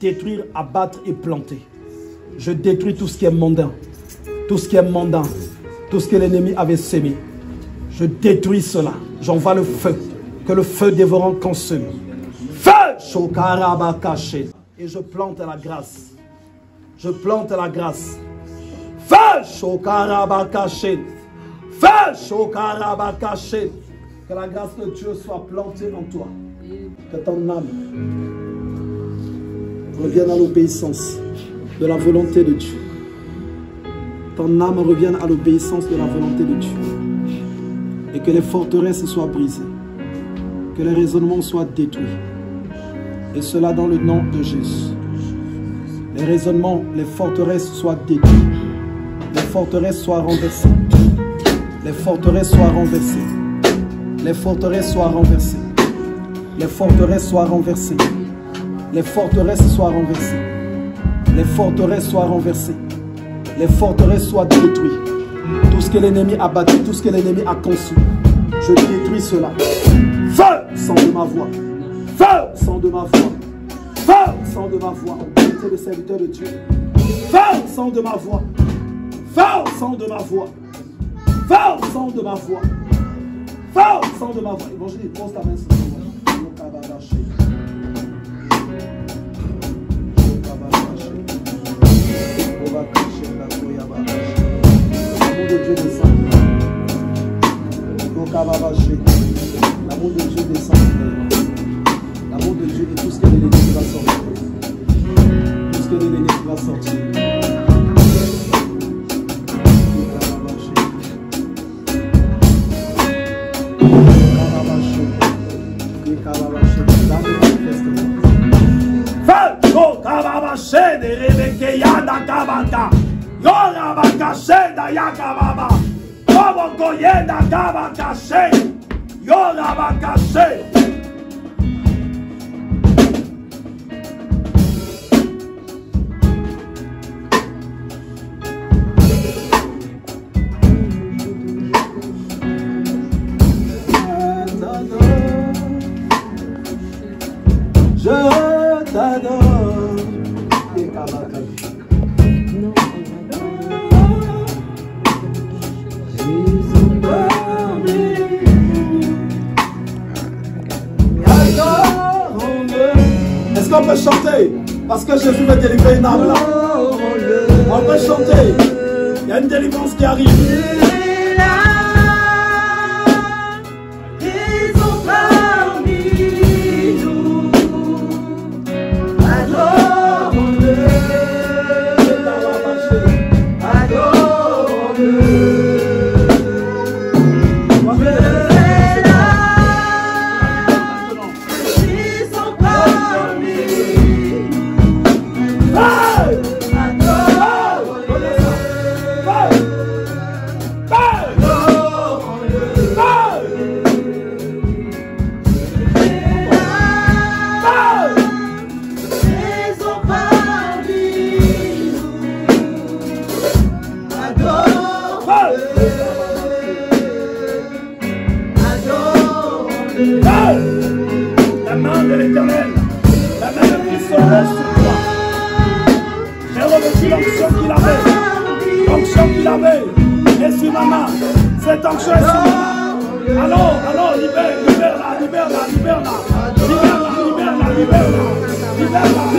détruire, abattre et planter. Je détruis tout ce qui est mondain. Tout ce qui est mondain. Tout ce que l'ennemi avait sémé. Je détruis cela. J'envoie le feu. Que le feu dévorant consume. Feu! Chokarabakashi. Et je plante la grâce. Je plante la grâce. Feu! Chokarabakashi. Feu! Chokarabakashi. Que la grâce de Dieu soit plantée en toi. Que ton âme revienne à l'obéissance de la volonté de Dieu. Ton âme revienne à l'obéissance de la volonté de Dieu. Et que les forteresses soient brisées. Que les raisonnements soient détruits. Et cela dans le nom de Jésus. Les raisonnements, les forteresses soient détruits. Les forteresses soient renversées. Les forteresses soient renversées. Les forteresses soient renversées. Les forteresses soient renversées. Les forteresses soient renversées. Les forteresses soient renversées. Les forteresses soient détruites. Tout ce que l'ennemi a battu, tout ce que l'ennemi a conçu, je détruis cela. Feu! Sang de ma voix. Feu! Sang de ma voix. Feu! Sang de ma voix. C'est le serviteur de Dieu. Feu! Sang de ma voix. Feu! Sang de ma voix. Feu! Sang de ma voix. Feu! Sang de ma voix. Évangile, pose ta main sur ta voix. L'amour de Dieu descend. L'amour de Dieu descend. L'amour de Dieu et tout ce que l'ennemi va sortir. Tout ce que l'ennemi va sortir. Je t'adore. Est-ce qu'on peut chanter? Parce que Jésus veut délivrer une âme là. On peut chanter. Il y a une délivrance qui arrive. La main de l'Éternel, la main de Christ se lève sur toi. J'ai revêtu l'onction qu'il avait, l'onction qu'il avait, et sur ma main, cette onction est sur ma main. Allons, libère-la, libère-la, libère-la, libère-la, libère-la, libère-la, libère-la, libère-la.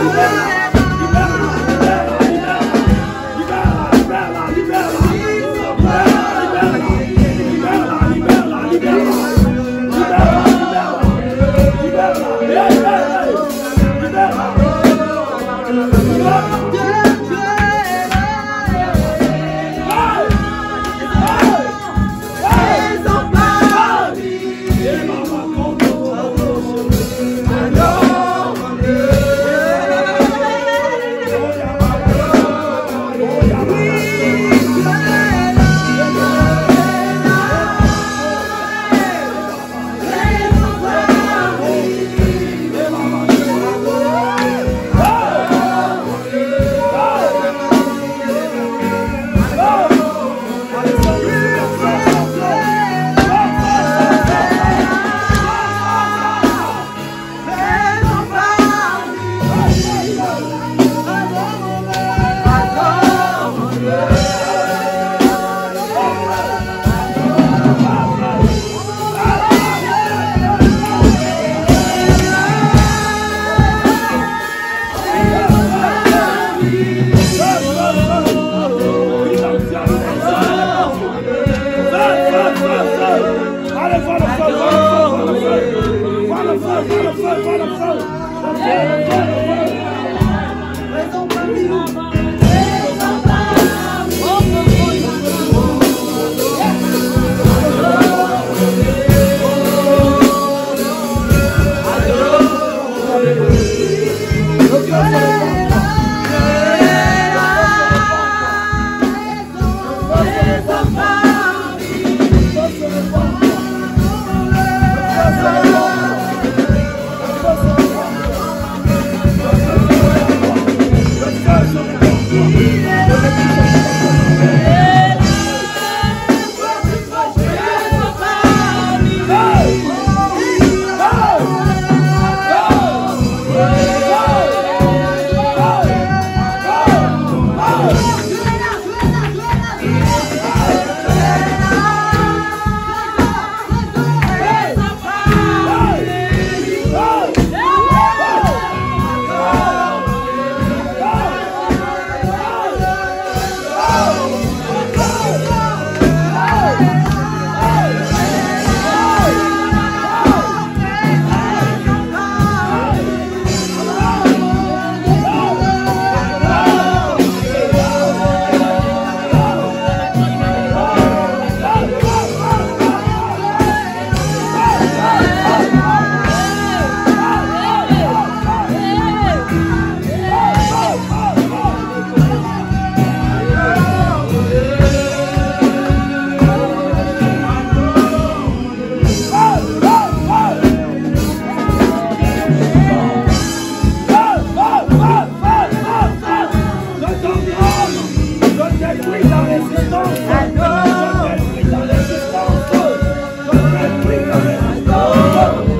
résistance. Je détruis ta résistance. Je détruis ta résistance.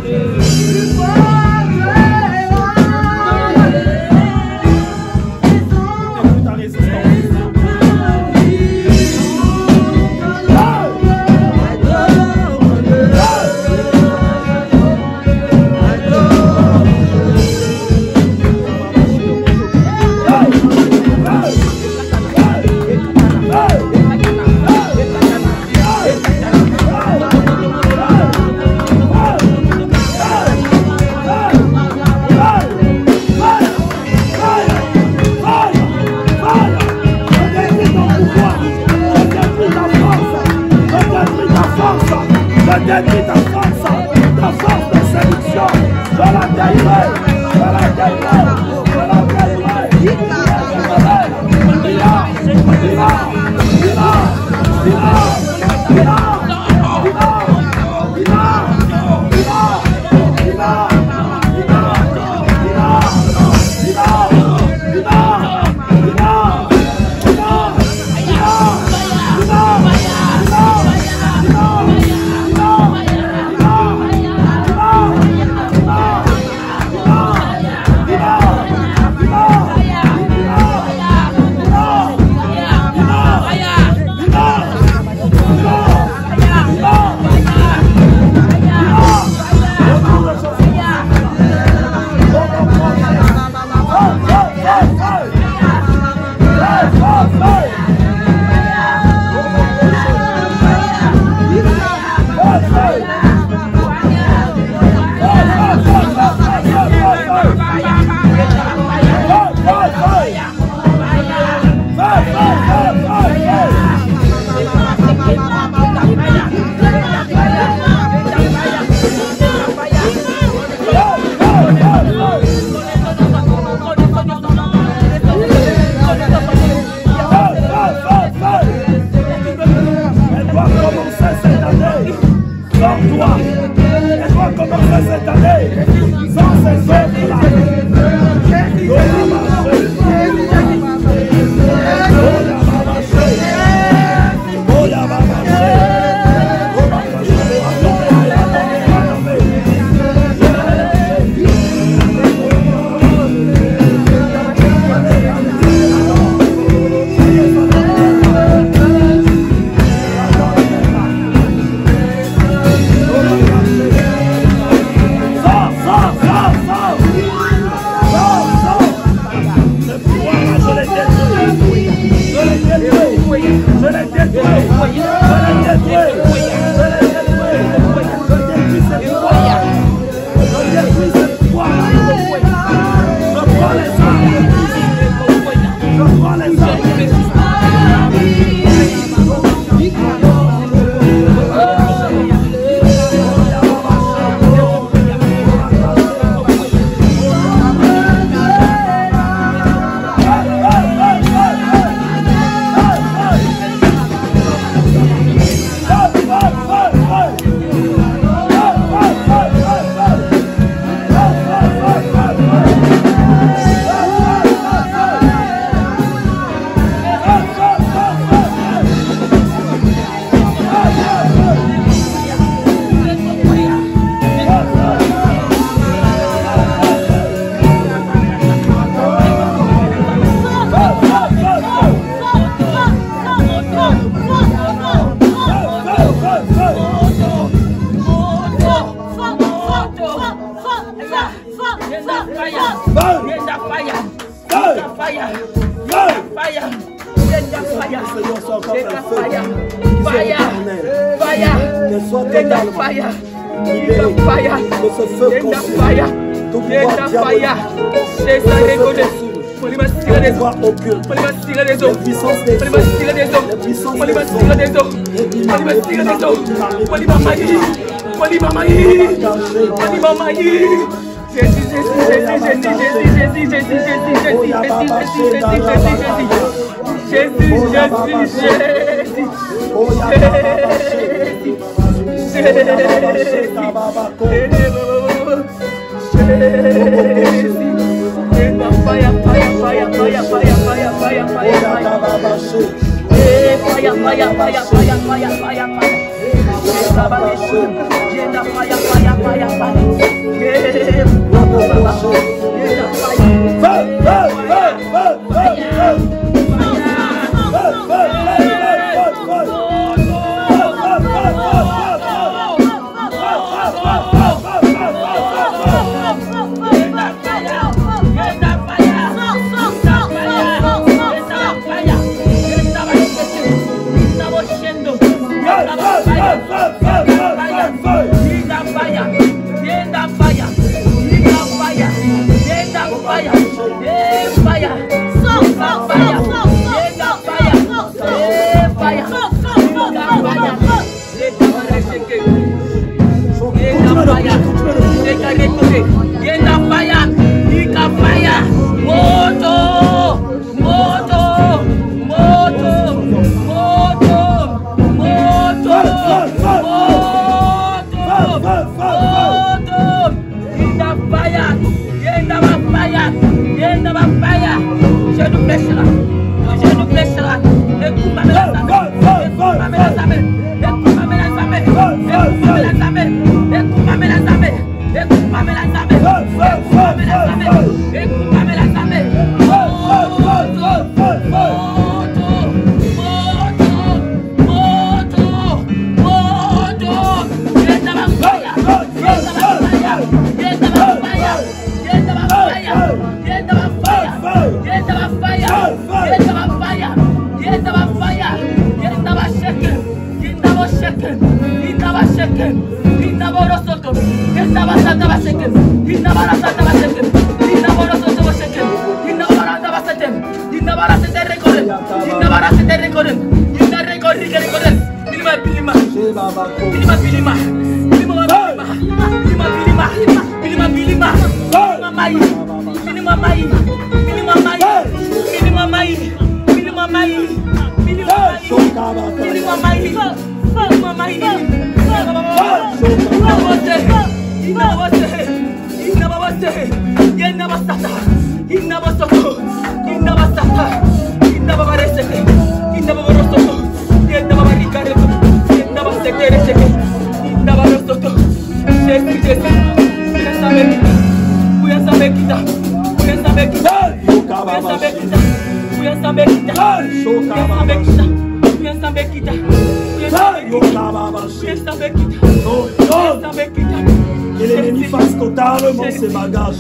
Que l'ennemi fasse totalement ses bagages.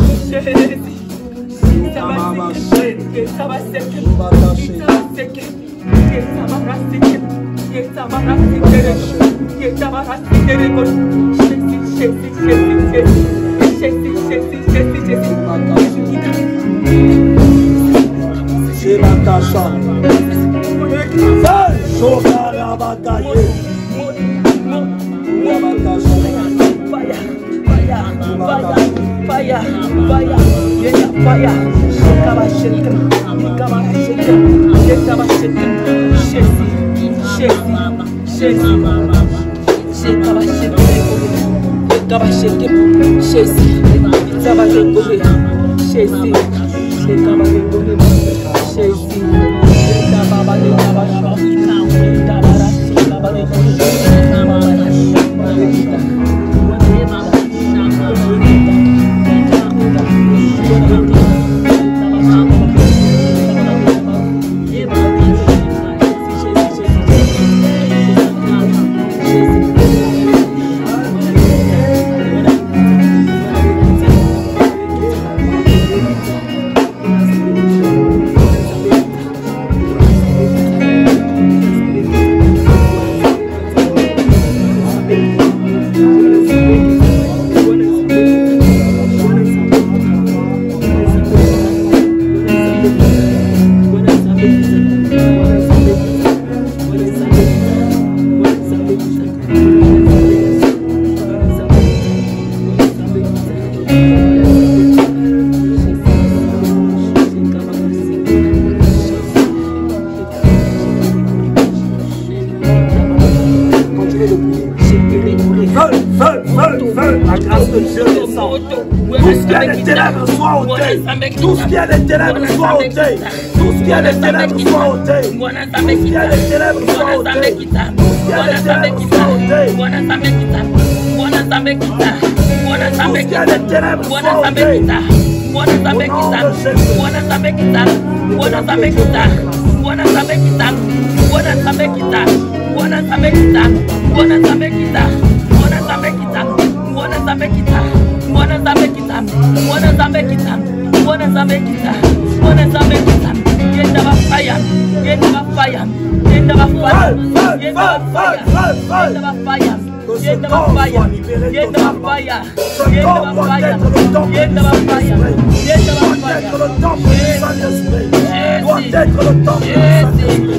Feu, la grâce de Dieu descend. Tout ce qui est des ténèbres soit ôté. Tout ce qui est des ténèbres soit ôté. Tout ce qui est des ténèbres soit ôté. Tout ce qui est des ténèbres soit ôté. Tout ce qui est des ténèbres soit ôté. Tout ce qui est des ténèbres soit ôté. Que ce corps soit libéré totalement. Ce corps doit être le temple du Saint-Esprit. Doit être le temple du Saint-Esprit. Doit être le temple du Saint-Esprit.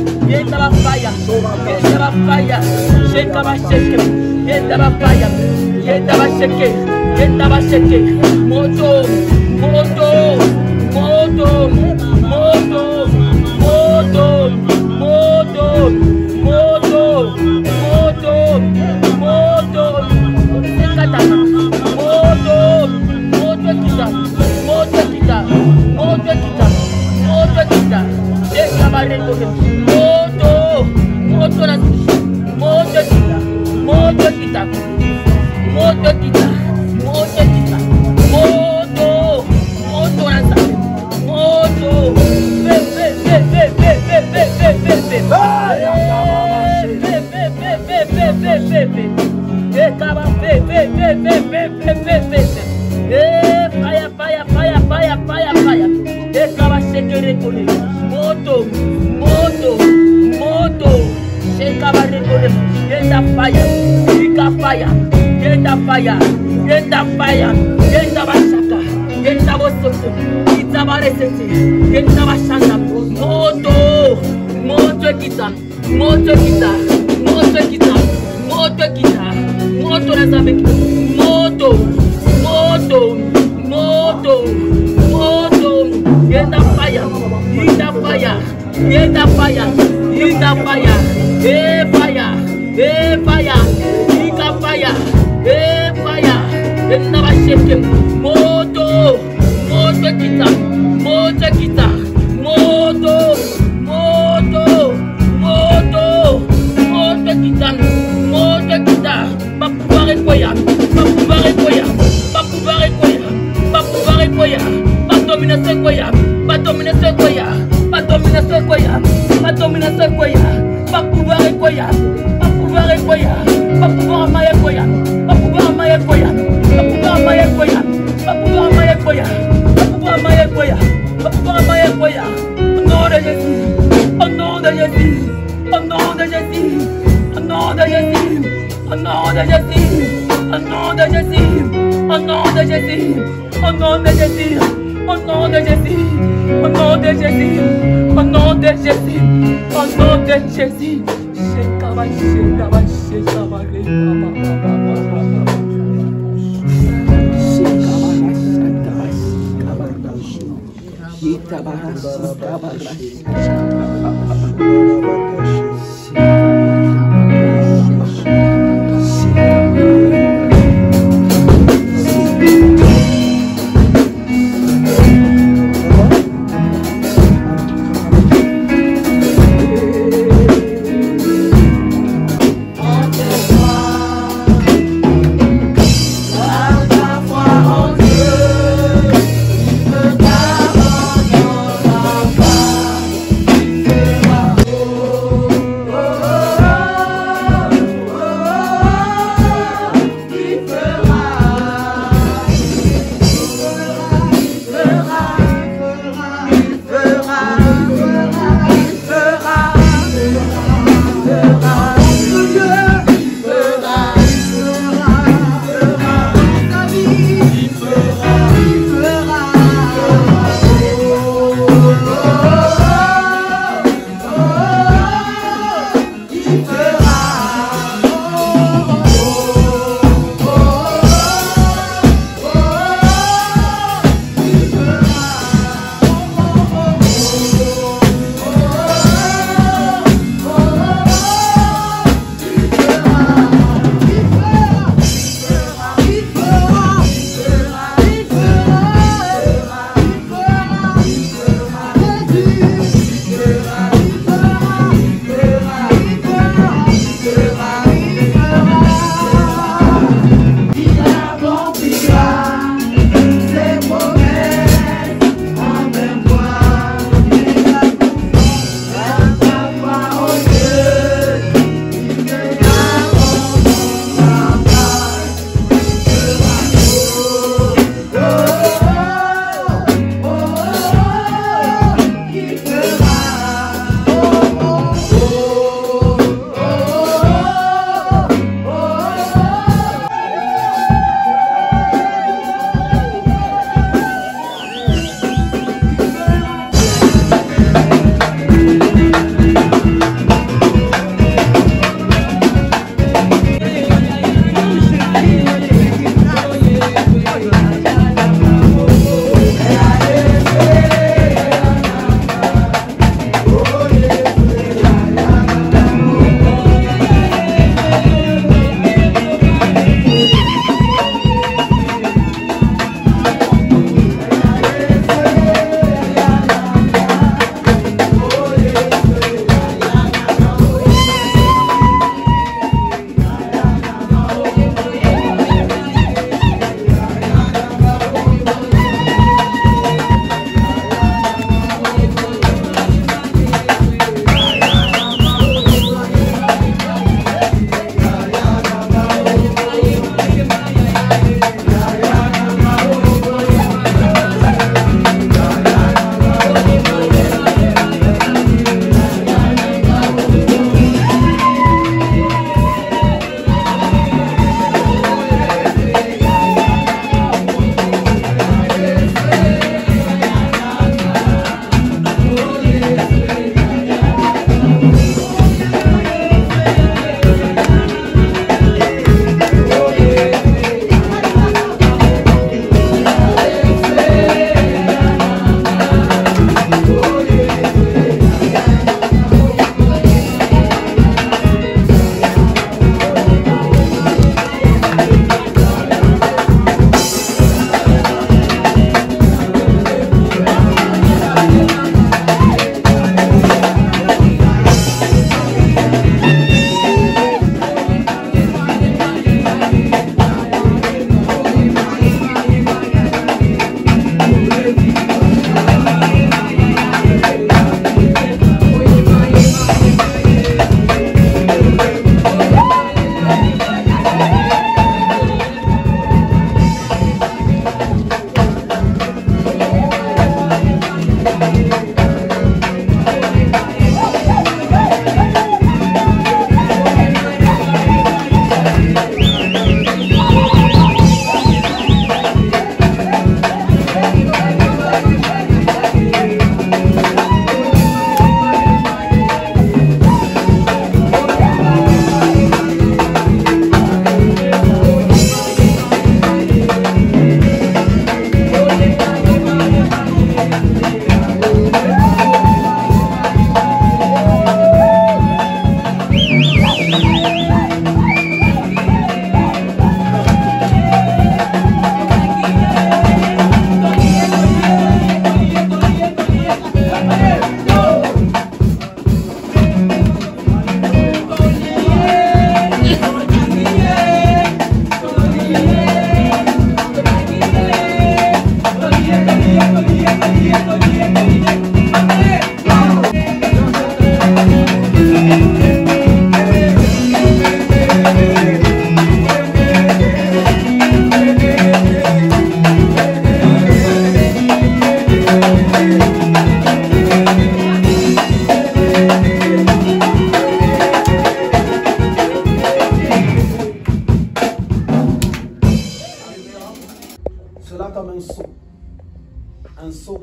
sceau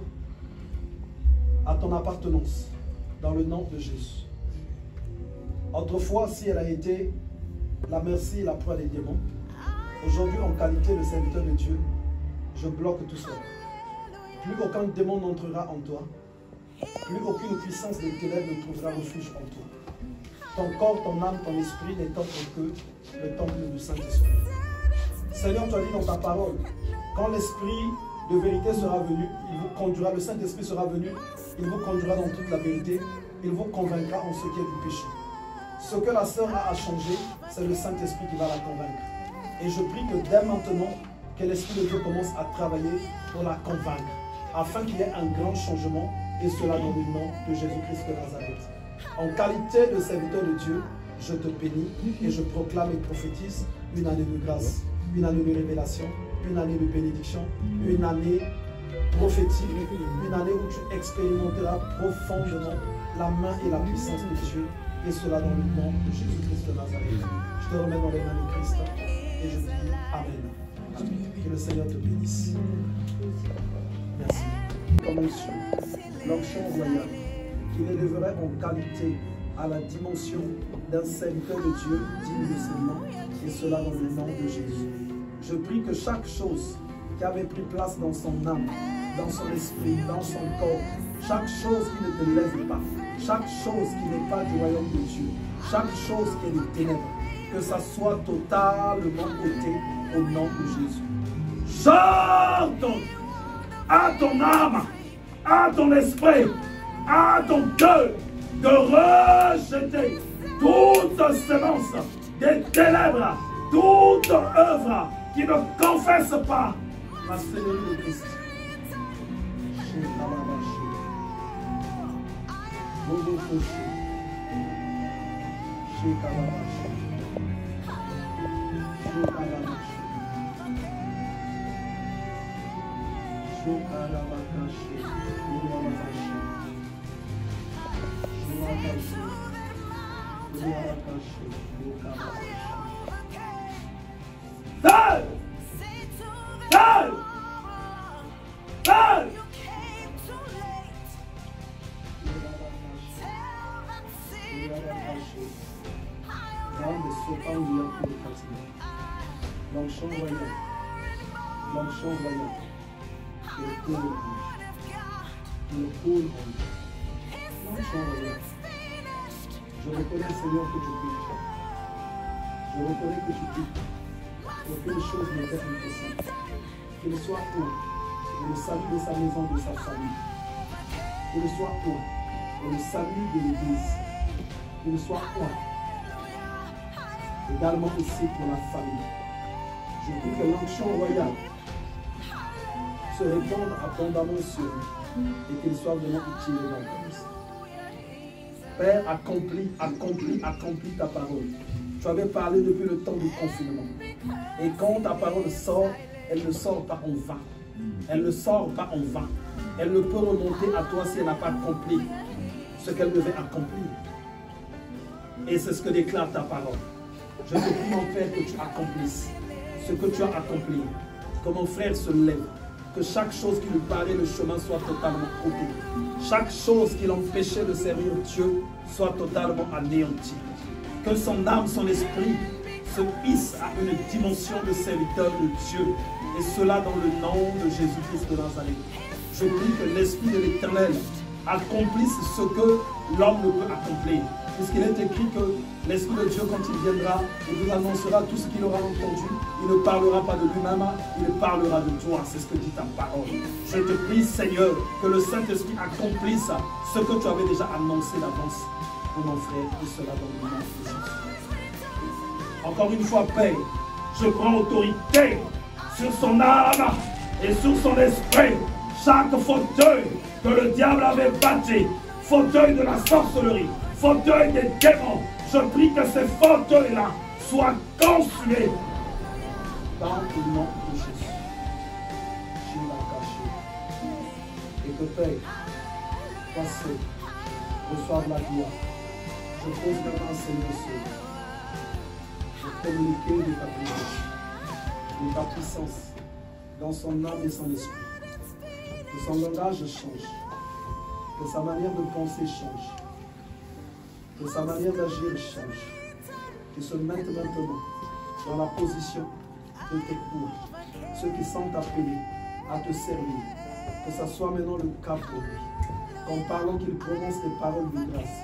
à ton appartenance dans le nom de Jésus. Autrefois, si elle a été la merci et la proie des démons, aujourd'hui, en qualité de serviteur de Dieu, je bloque tout cela. Plus aucun démon n'entrera en toi, plus aucune puissance des ténèbres ne trouvera refuge en toi. Ton corps, ton âme, ton esprit n'est autre que le temple du Saint-Esprit. Seigneur, tu as dit dans ta parole, quand l'Esprit de vérité sera venu, il vous conduira, le Saint-Esprit sera venu, il vous conduira dans toute la vérité, il vous convaincra en ce qui est du péché. Ce que la sœur a à changer, c'est le Saint-Esprit qui va la convaincre. Et je prie que dès maintenant, que l'Esprit de Dieu commence à travailler pour la convaincre, afin qu'il y ait un grand changement, et cela dans le nom de Jésus-Christ de Nazareth. En qualité de serviteur de Dieu, je te bénis et je proclame et prophétise une année de grâce, une année de révélation, une année de bénédiction, une année prophétique, une année où tu expérimenteras profondément la main et la puissance de Dieu, et cela dans le nom de Jésus-Christ de Nazareth. Je te remets dans les mains de Christ et je dis Amen. Amen. Que le Seigneur te bénisse. Merci. Commençons l'onction royale qui l'élèverait en qualité à la dimension d'un serviteur de Dieu digne de ses noms, et cela dans le nom de Jésus. Je prie que chaque chose qui avait pris place dans son âme, dans son esprit, dans son corps, chaque chose qui ne te lève pas, chaque chose qui n'est pas du royaume de Dieu, chaque chose qui est des ténèbres, que ça soit totalement ôté au nom de Jésus. J'ordonne à ton âme, à ton esprit, à ton cœur, de rejeter toute semence des ténèbres, toute œuvre qui ne confesse pas la Seigneurie de Christ. L'onction royale, l'onction royale, le pôle rouge, l'onction royale. Je reconnais, Seigneur, que tu pries. Je reconnais que tu pries. Aucune chose n'est impossible. Qu'il soit pour le salut de sa maison, de sa famille. Qu'il soit pour le salut de l'Église. Qu'il soit pour également aussi pour la famille. Je prie que l'onction royale se répande abondamment sur nous et qu'il soit vraiment utile dans la vie. Père, accomplis ta parole. Tu avais parlé depuis le temps du confinement. Et quand ta parole sort, elle ne sort pas en vain. Elle ne sort pas en vain. Elle ne peut remonter à toi si elle n'a pas accompli ce qu'elle devait accomplir. Et c'est ce que déclare ta parole. Je te prie, mon Père, que tu accomplisses ce que tu as accompli. Que mon frère se lève. Que chaque chose qui lui parlait le chemin soit totalement coupée. Chaque chose qui l'empêchait de servir Dieu soit totalement anéantie. Que son âme, son esprit se hisse à une dimension de serviteur de Dieu. Et cela dans le nom de Jésus-Christ de Nazareth. Je prie que l'Esprit de l'Éternel accomplisse ce que l'homme ne peut accomplir. Puisqu'il est écrit que l'Esprit de Dieu, quand il viendra, il vous annoncera tout ce qu'il aura entendu. Il ne parlera pas de lui-même, il parlera de toi. C'est ce que dit ta parole. Je te prie, Seigneur, que le Saint-Esprit accomplisse ce que tu avais déjà annoncé d'avance pour mon frère. Et cela dans le nom de Jésus. Encore une fois, Père, je prends autorité sur son âme et sur son esprit. Chaque fauteuil que le diable avait bâti, fauteuil de la sorcellerie, fauteuil des démons, je prie que ces fauteuils-là soient consumés dans le nom de Jésus. Je l'ai caché. Et que Père, passez, reçoive la gloire. Je pose maintenant, Seigneur, de communiquer de ta puissance, dans son âme et son esprit. Que son langage change. Que sa manière de penser change. Que sa manière d'agir change. Qu'il se mette maintenant dans la position de tes cours. Ceux qui sont appelés à te servir. Que ça soit maintenant le cas pour lui. Qu'en parlant, qu'il prononce des paroles de grâce.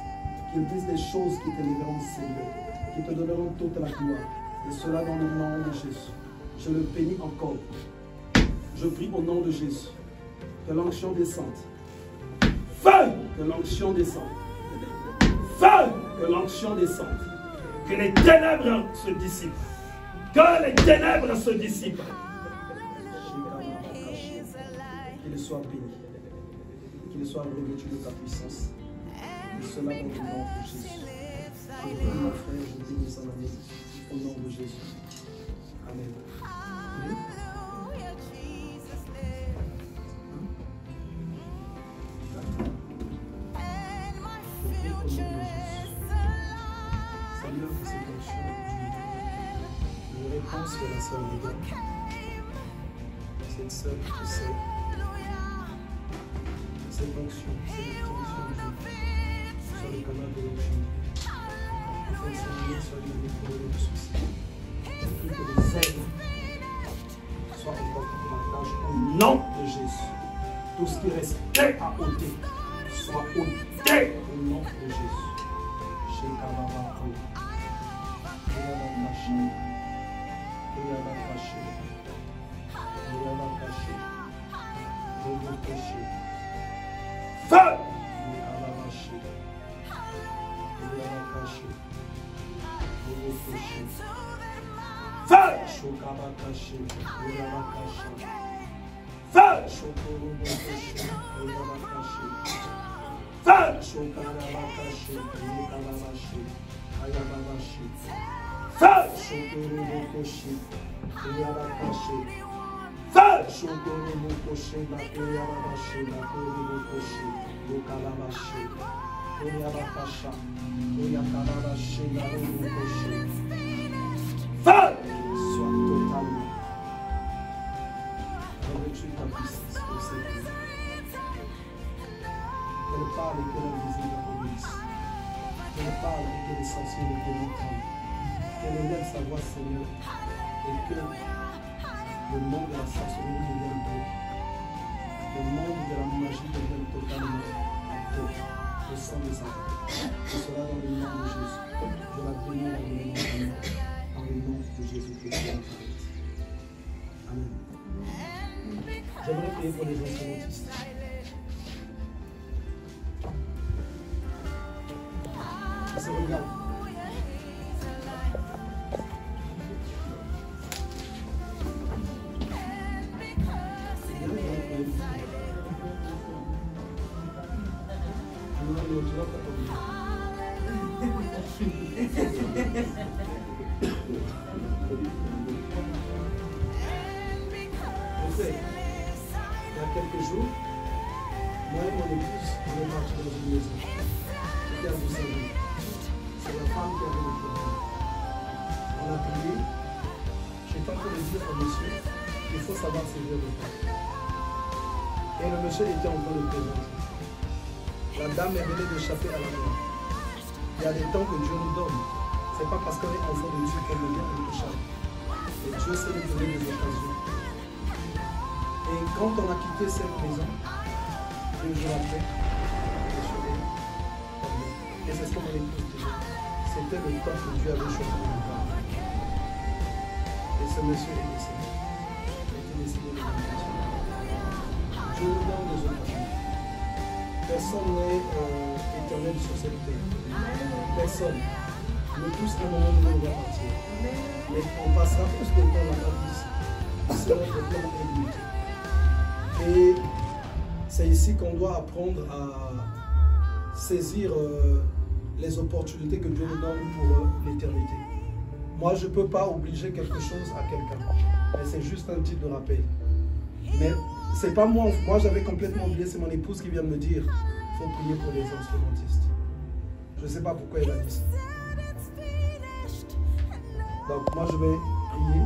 Qu'il dise des choses qui t'élèveront, Seigneur. Qui te donneront toute la gloire. Et cela dans le nom de Jésus. Je le bénis encore. Je prie au nom de Jésus. Que l'onction descende. Feu! Que l'onction descende. Feu! Que l'onction descende. Que les ténèbres se dissipent. Que les ténèbres se dissipent. Qu'il soit béni. Qu'il soit revêtu de ta puissance. Et cela dans le nom de Jésus. Je bénis mon frère, je bénis son ami. Au nom de Jésus. Amen. Oui. Seigneur, que cette onction, je réponds sur la sœur Mégane. Cette sœur qui te sait. Cette onction, cette onction de Dieu sur le canal de l'onction. Afin que Seigneur soit donné pour le succès. Je prie que les ailes soient emportées de la tâche au nom de Jésus. Tout ce qui restait à ôter soit ôté au nom de Jésus. Chez Kababako. Feu! Sois totalement revêtu de ta puissance pour cette vie. Qu'elle parle et que l'invisible obéisse. Qu'elle parle et que les sorciers ne l'entendent. Qu'elle élève sa voix, Seigneur, et que le monde de la sorcellerie devienne beau. Le monde de la magie devienne totalement beau. Le sang des enfants. Et cela dans le nom de Jésus. Je la bénis dans le nom de Jésus. Dans le nom de Jésus-Christ. Amen. J'aimerais prier pour les instrumentistes. Ils se regardent. Il y a quelques jours, moi et mon épouse, on est partis dans une maison. C'était à Boussaville. C'est la femme qui avait le problème. On a prié. J'étais en train de dire au monsieur qu'il faut savoir servir le temps. Et le monsieur était en train de présenter. La dame est venue d'échapper à la mort. Il y a des temps que Dieu nous donne. Ce n'est pas parce qu'on est enfant de Dieu qu'on devient intouchable. Et Dieu sait nous donner des occasions. Et quand on a quitté cette maison, 2 jours après, et c'est ce que mon épouse disait, c'était le temps que Dieu avait choisi de nous voir. Et ce monsieur est décédé. Il a été décédé de l'orientation. Dieu nous donne des occasions. Personne n'est éternel sur cette terre. Personne. Nous tous, à un moment donné, on va partir. Mais on passera plus de temps là-bas qu'ici. C'est notre plan limité. Et c'est ici qu'on doit apprendre à saisir les opportunités que Dieu nous donne pour l'éternité. Moi, je ne peux pas obliger quelque chose à quelqu'un. Mais c'est juste un titre de rappel. Mais c'est pas moi. Moi, j'avais complètement oublié. C'est mon épouse qui vient de me dire il faut prier pour les instrumentistes. Je ne sais pas pourquoi elle a dit ça. Donc, moi, je vais prier.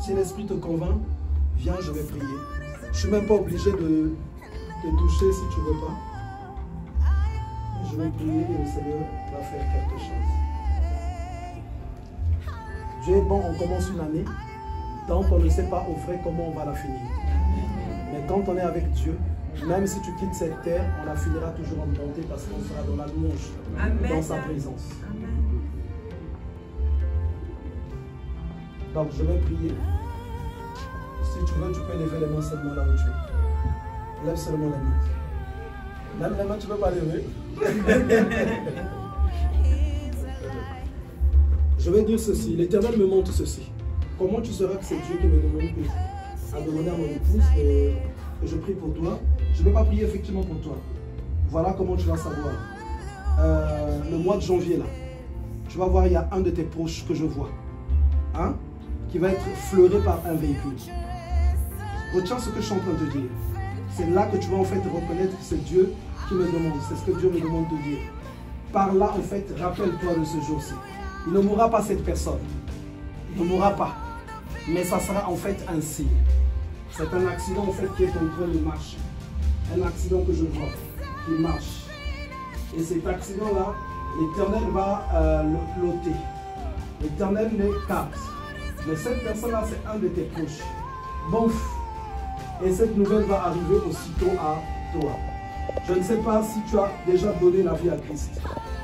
Si l'Esprit te convainc, viens, je vais prier. Je ne suis même pas obligé de te toucher si tu ne veux pas. Je vais prier et le Seigneur va faire quelque chose. Dieu est bon, on commence une année, donc on ne sait pas au vrai comment on va la finir. Mais quand on est avec Dieu, même si tu quittes cette terre, on la finira toujours en bonté parce qu'on sera dans la louange, dans sa présence. Donc je vais prier. Si tu veux, tu peux lever les mains seulement là où tu es. Lève seulement les mains. Même les mains, tu ne peux pas lever. Je vais dire ceci. L'Éternel me montre ceci. Comment tu sauras que c'est Dieu qui me demande à demander à mon épouse que je prie pour toi? Je ne vais pas prier effectivement pour toi. Voilà comment tu vas savoir. Le mois de janvier, là, tu vas voir, il y a un de tes proches que je vois. Hein? Qui va être fleuré par un véhicule. Retiens ce que je suis en train de te dire. C'est là que tu vas en fait reconnaître que c'est Dieu qui me demande. C'est ce que Dieu me demande de dire. Par là, en fait, rappelle-toi de ce jour-ci. Il ne mourra pas cette personne. Il ne mourra pas. Mais ça sera en fait un signe. C'est un accident en fait qui est en train de marcher. Un accident que je vois, qui marche. Et cet accident-là, l'Éternel va l'ôter. L'Éternel l'écarte. Mais cette personne-là, c'est un de tes proches. Bon, et cette nouvelle va arriver aussitôt à toi. Je ne sais pas si tu as déjà donné la vie à Christ.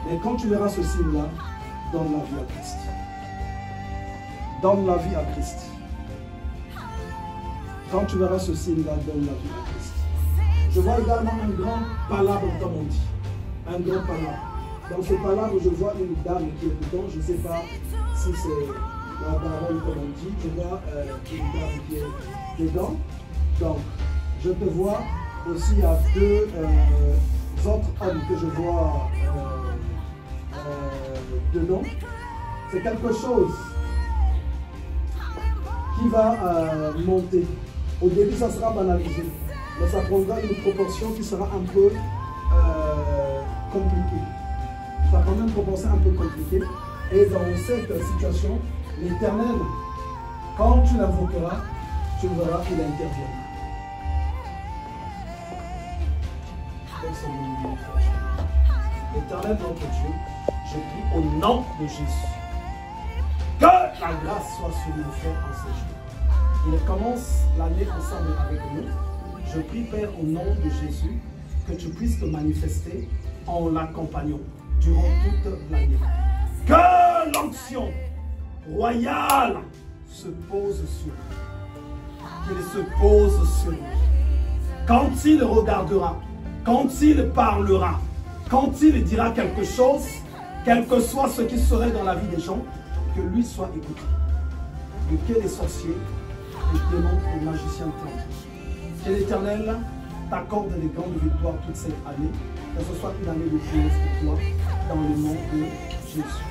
Mais quand tu verras ce signe-là, donne la vie à Christ. Donne la vie à Christ. Quand tu verras ce signe-là, donne la vie à Christ. Je vois également un grand palabre, comme on dit. Un grand palabre. Dans ce palabre, je vois une dame qui est dedans. Je ne sais pas si c'est la baronne, comme on dit. Je vois une dame qui est dedans. Donc, je te vois aussi à deux autres hommes que je vois dedans. C'est quelque chose qui va monter. Au début, ça sera banalisé, mais ça prendra une proportion qui sera un peu compliquée. Ça prendra une proportion un peu compliquée. Et dans cette situation, l'Éternel, quand tu l'invoqueras, tu verras qu'il interviendra. L'Éternel notre Dieu, je prie au nom de Jésus que la grâce soit sur nos frères en ces jours. Il commence l'année ensemble avec nous. Je prie, Père, au nom de Jésus, que tu puisses te manifester en l'accompagnant durant toute l'année. Que l'onction royale se pose sur lui. Qu'il se pose sur lui. Quand il regardera, quand il parlera, quand il dira quelque chose, quel que soit ce qui serait dans la vie des gens, que lui soit écouté. Que les sorciers, les démons, les magiciens tentent. Que l'Éternel t'accorde des grandes victoires toute cette année, que ce soit une année de triomphe pour toi, dans le nom de Jésus.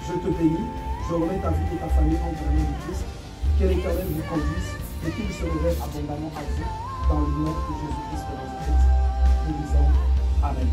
Je te bénis, je remets ta vie et ta famille entre les mains de Christ. Que l'Éternel vous conduise et qu'il se révèle abondamment à vous, dans le nom de Jésus-Christ de Nazareth. Nous disons Amen.